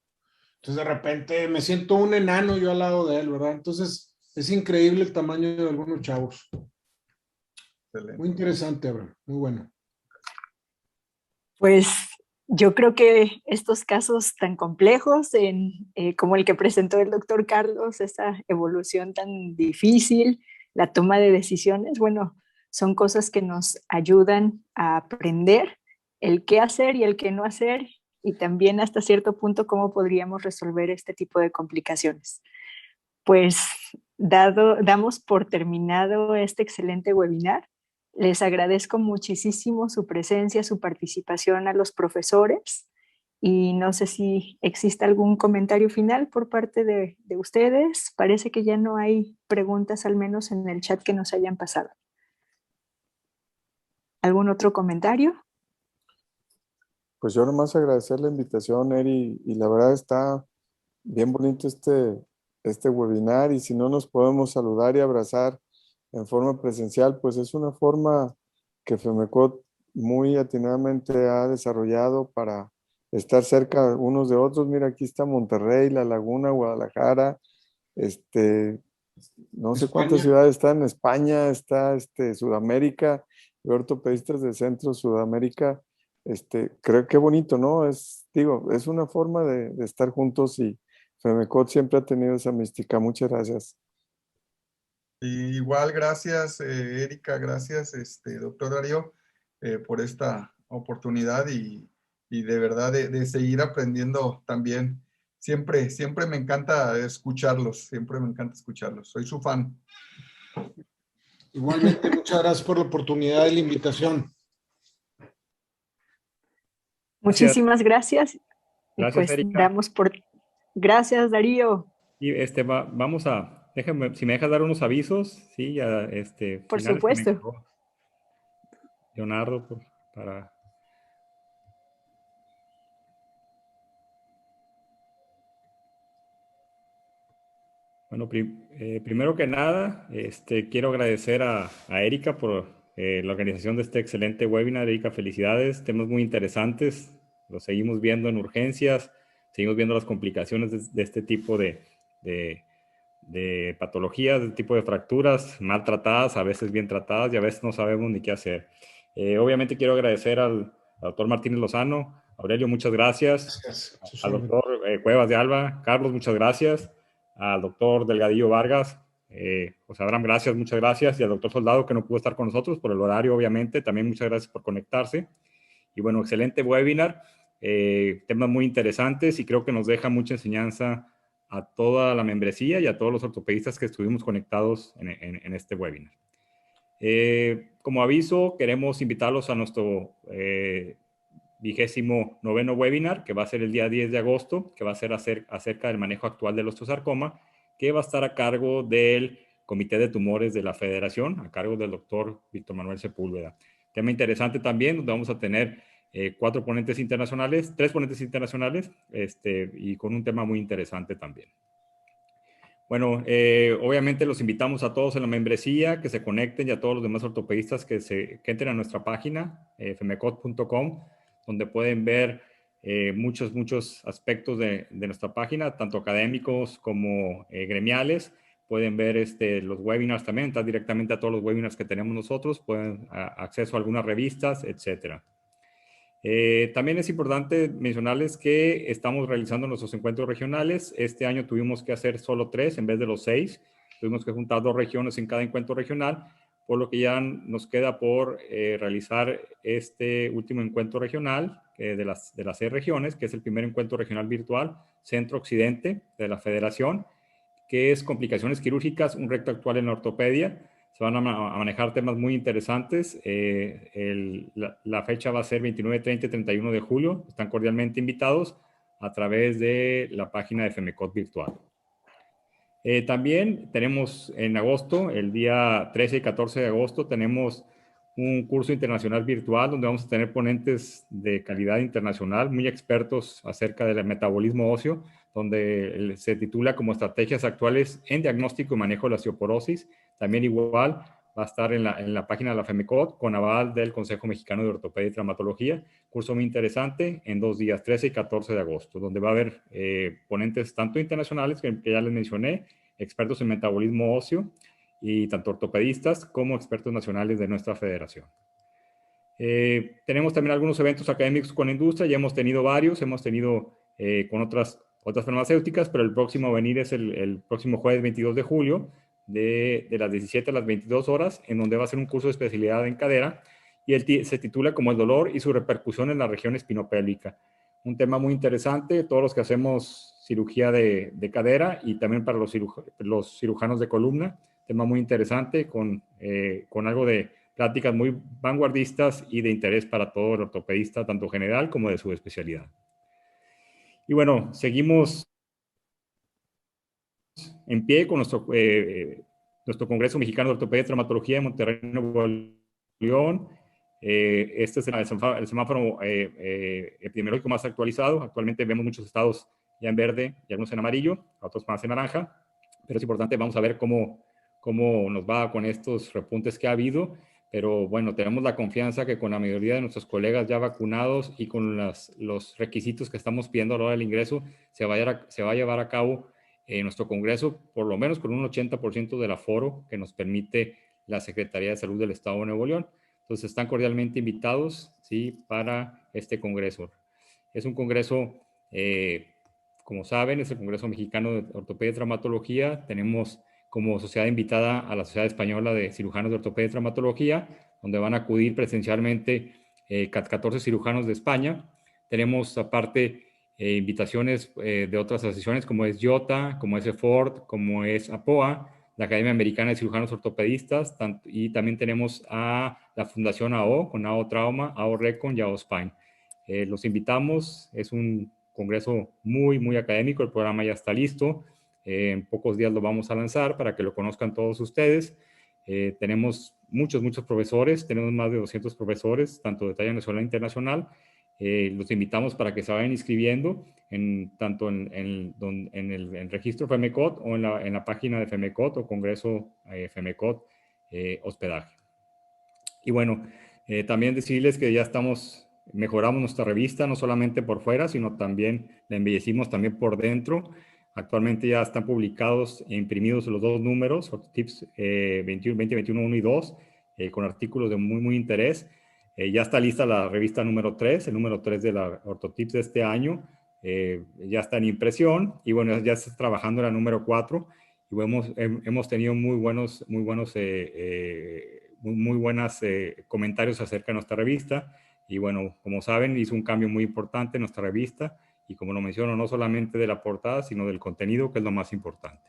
C: Entonces de repente me siento un enano yo al lado de él, ¿verdad? Entonces es increíble el tamaño de algunos chavos.
F: Excelente.
C: Muy interesante, Abraham. Muy bueno.
D: Pues yo creo que estos casos tan complejos, como el que presentó el doctor Carlos, esa evolución tan difícil, la toma de decisiones, bueno, son cosas que nos ayudan a aprender el qué hacer y el qué no hacer, y también hasta cierto punto cómo podríamos resolver este tipo de complicaciones. Pues damos por terminado este excelente webinar. Les agradezco muchísimo su presencia, su participación a los profesores, y no sé si existe algún comentario final por parte de ustedes. Parece que ya no hay preguntas, al menos en el chat que nos hayan pasado. ¿Algún otro comentario?
E: Pues yo nomás agradecer la invitación, Eri, y la verdad está bien bonito este webinar, y si no nos podemos saludar y abrazar en forma presencial, pues es una forma que FEMECOT muy atinadamente ha desarrollado para estar cerca unos de otros. Mira, aquí está Monterrey, La Laguna, Guadalajara, no sé cuántas
C: España.
E: ciudades están en España, está Sudamérica, y ortopedistas de Centro, Sudamérica. Creo que bonito, ¿no? Digo, es una forma de estar juntos y FEMECOT siempre ha tenido esa mística. Muchas gracias.
F: Y igual, gracias, Erika, gracias, doctor Darío, por esta oportunidad y de verdad de seguir aprendiendo también. Siempre, siempre me encanta escucharlos, siempre me encanta escucharlos. Soy su fan.
C: Igualmente, muchas gracias por la oportunidad y la invitación.
B: Gracias.
D: Muchísimas gracias. Y
B: Gracias,
D: pues
B: Erika.
D: Gracias, Darío.
B: Y vamos déjame, si me dejas dar unos avisos, sí, ya,
D: Por
B: finales que me
D: supuesto.
B: encargó Leonardo, para... Bueno, primero que nada, quiero agradecer a Erika por la organización de este excelente webinar. Erika, felicidades, temas muy interesantes, los seguimos viendo en urgencias, seguimos viendo las complicaciones de este tipo de patologías, de tipo de fracturas maltratadas, a veces bien tratadas y a veces no sabemos ni qué hacer. Obviamente quiero agradecer al doctor Martínez Lozano. Aurelio, muchas gracias.
C: Gracias.
B: Al doctor Cuevas de Alba. Carlos, muchas gracias. Al doctor Delgadillo Vargas. José Abraham, gracias, muchas gracias. Y al doctor Soldado, que no pudo estar con nosotros por el horario, obviamente. También muchas gracias por conectarse. Y bueno, excelente webinar. Temas muy interesantes y creo que nos deja mucha enseñanza a toda la membresía y a todos los ortopedistas que estuvimos conectados en este webinar. Como aviso, queremos invitarlos a nuestro 29º webinar, que va a ser el día 10 de agosto, que va a ser acerca del manejo actual del osteosarcoma, que va a estar a cargo del Comité de Tumores de la Federación, a cargo del doctor Víctor Manuel Sepúlveda. Tema interesante también, donde vamos a tener 3 ponentes internacionales, y con un tema muy interesante también. Bueno, obviamente los invitamos a todos en la membresía que se conecten y a todos los demás ortopedistas que entren a nuestra página, femecot.com, donde pueden ver muchos aspectos de nuestra página, tanto académicos como gremiales. Pueden ver los webinars también, entrar directamente a todos los webinars que tenemos nosotros, pueden acceso a algunas revistas, etcétera. También es importante mencionarles que estamos realizando nuestros encuentros regionales. Este año tuvimos que hacer solo 3 en vez de los 6. Tuvimos que juntar 2 regiones en cada encuentro regional, por lo que ya nos queda por realizar este último encuentro regional de las 6 regiones, que es el primer encuentro regional virtual, Centro-Occidente de la Federación, que es complicaciones quirúrgicas, un reto actual en la ortopedia. Se van a manejar temas muy interesantes. La fecha va a ser 29, 30 y 31 de julio. Están cordialmente invitados a través de la página de FEMECOT virtual. También tenemos en agosto, el día 13 y 14 de agosto, tenemos un curso internacional virtual donde vamos a tener ponentes de calidad internacional, muy expertos acerca del metabolismo óseo, donde se titula como Estrategias Actuales en Diagnóstico y Manejo de la Osteoporosis. También igual va a estar en la página de la FEMECOT con aval del Consejo Mexicano de Ortopedia y Traumatología. Curso muy interesante en 2 días, 13 y 14 de agosto, donde va a haber ponentes tanto internacionales que ya les mencioné, expertos en metabolismo óseo, y tanto ortopedistas como expertos nacionales de nuestra federación. Tenemos también algunos eventos académicos con la industria, ya hemos tenido varios, hemos tenido con otras farmacéuticas, pero el próximo a venir es el próximo jueves 22 de julio, de las 17 a las 22 horas, en donde va a ser un curso de especialidad en cadera, y se titula como el dolor y su repercusión en la región espinopélvica. Un tema muy interesante, todos los que hacemos cirugía de cadera y también para los cirujanos de columna, tema muy interesante con algo de pláticas muy vanguardistas y de interés para todo el ortopedista, tanto general como de su especialidad. Y bueno, seguimos en pie con nuestro Congreso Mexicano de Ortopedia y Traumatología de Monterrey, Nuevo León. Este es el semáforo epidemiológico más actualizado. Actualmente vemos muchos estados ya en verde y algunos en amarillo, otros más en naranja, pero es importante, vamos a ver cómo nos va con estos repuntes que ha habido. pero bueno, tenemos la confianza que con la mayoría de nuestros colegas ya vacunados y con los requisitos que estamos pidiendo a la hora del ingreso, se va a llevar a cabo nuestro congreso, por lo menos con un 80% del aforo que nos permite la Secretaría de Salud del Estado de Nuevo León. Entonces están cordialmente invitados, ¿sí?, para este congreso. Es un congreso, como saben, es el Congreso Mexicano de Ortopedia y Traumatología. Tenemos como sociedad invitada a la Sociedad Española de Cirujanos de Ortopedia y Traumatología, donde van a acudir presencialmente 14 cirujanos de España. Tenemos aparte invitaciones de otras asociaciones como es IOTA, como es EFORT, como es APOA, la Academia Americana de Cirujanos Ortopedistas, y también tenemos a la Fundación AO, con AO Trauma, AO Recon y AO Spine. Los invitamos, es un congreso muy, muy académico, el programa ya está listo. En pocos días lo vamos a lanzar para que lo conozcan todos ustedes. Tenemos muchos profesores, tenemos más de 200 profesores, tanto de talla nacional e internacional. Los invitamos para que se vayan inscribiendo tanto en el registro FEMECOT o en la página de FEMECOT o Congreso FEMECOT Hospedaje. Y bueno, también decirles que ya mejoramos nuestra revista, no solamente por fuera, sino también la embellecimos también por dentro. Actualmente ya están publicados e imprimidos los 2 números, Orthotips 2021 1 y 2, con artículos de muy interés. Ya está lista la revista número 3, el número 3 de la Orthotips de este año. Ya está en impresión y bueno, ya se está trabajando en la número 4 y hemos tenido muy buenos comentarios acerca de nuestra revista. Y bueno, como saben, hizo un cambio muy importante en nuestra revista y como lo menciono, no solamente de la portada, sino del contenido, que es lo más importante.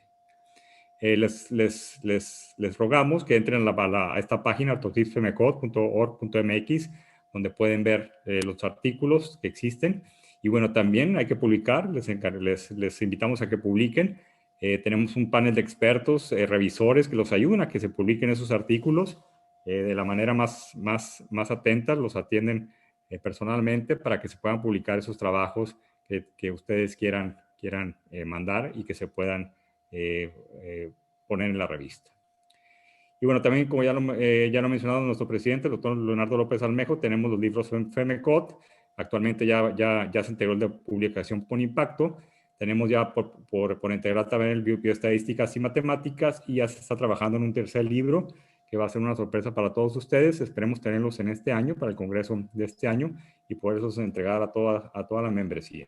B: Les rogamos que entren a esta página, ortotipsfemecot.org.mx, donde pueden ver los artículos que existen. Y bueno, también hay que publicar, les invitamos a que publiquen. Tenemos un panel de expertos, revisores, que los ayudan a que se publiquen esos artículos de la manera más atenta, los atienden personalmente para que se puedan publicar esos trabajos que ustedes quieran mandar y que se puedan poner en la revista. Y bueno, también como ya lo ha mencionado nuestro presidente, el doctor Leonardo López Almejo, tenemos los libros FEMECOT. Actualmente ya se integró el de publicación por impacto. Tenemos ya por integrar también el bioestadísticas y matemáticas, y ya se está trabajando en un tercer libro que va a ser una sorpresa para todos ustedes. Esperemos tenerlos en este año, para el congreso de este año, y por eso se entregar a toda la membresía.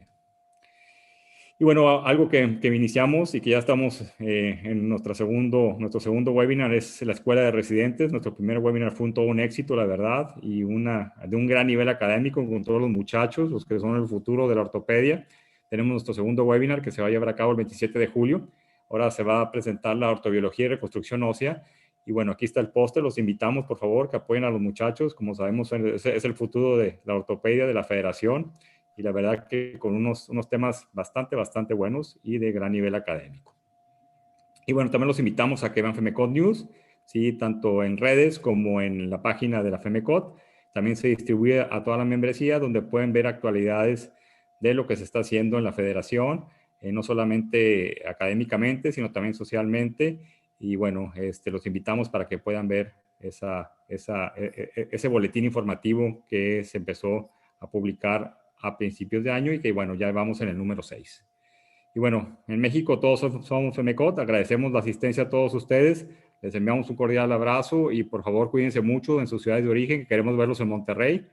B: Y bueno, algo que iniciamos y que ya estamos en nuestro segundo webinar es la Escuela de Residentes. Nuestro primer webinar fue todo un éxito, la verdad, y de un gran nivel académico con todos los muchachos, los que son el futuro de la ortopedia. Tenemos nuestro segundo webinar que se va a llevar a cabo el 27 de julio. Ahora se va a presentar la ortobiología y reconstrucción ósea. Y bueno, aquí está el póster. Los invitamos, por favor, que apoyen a los muchachos. Como sabemos, es el futuro de la ortopedia de la federación. Y la verdad que con unos temas bastante buenos y de gran nivel académico. Y bueno, también los invitamos a que vean FEMECOT News, ¿sí?, tanto en redes como en la página de la FEMECOT. También se distribuye a toda la membresía, donde pueden ver actualidades de lo que se está haciendo en la federación, no solamente académicamente, sino también socialmente. Y bueno, los invitamos para que puedan ver ese boletín informativo que se empezó a publicar a principios de año y que bueno, ya vamos en el número 6. Y bueno, en México todos somos FEMECOT, agradecemos la asistencia a todos ustedes, les enviamos un cordial abrazo y por favor cuídense mucho en sus ciudades de origen, que queremos verlos en Monterrey.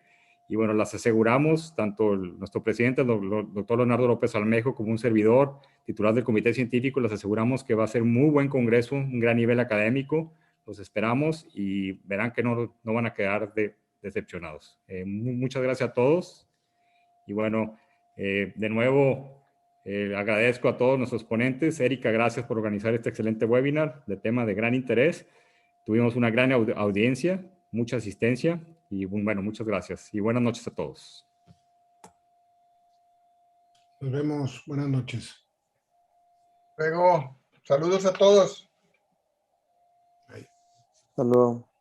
B: Y bueno, las aseguramos, tanto nuestro presidente, el doctor Leonardo López Almejo, como un servidor, titular del comité científico, les aseguramos que va a ser un muy buen congreso, un gran nivel académico. Los esperamos y verán que no van a quedar decepcionados. Muchas gracias a todos. Y bueno, de nuevo, agradezco a todos nuestros ponentes. Erika, gracias por organizar este excelente webinar de tema de gran interés. Tuvimos una gran audiencia, mucha asistencia y bueno, muchas gracias y buenas noches a todos.
C: Nos vemos. Buenas noches.
F: Luego, saludos a todos.
E: Hasta luego.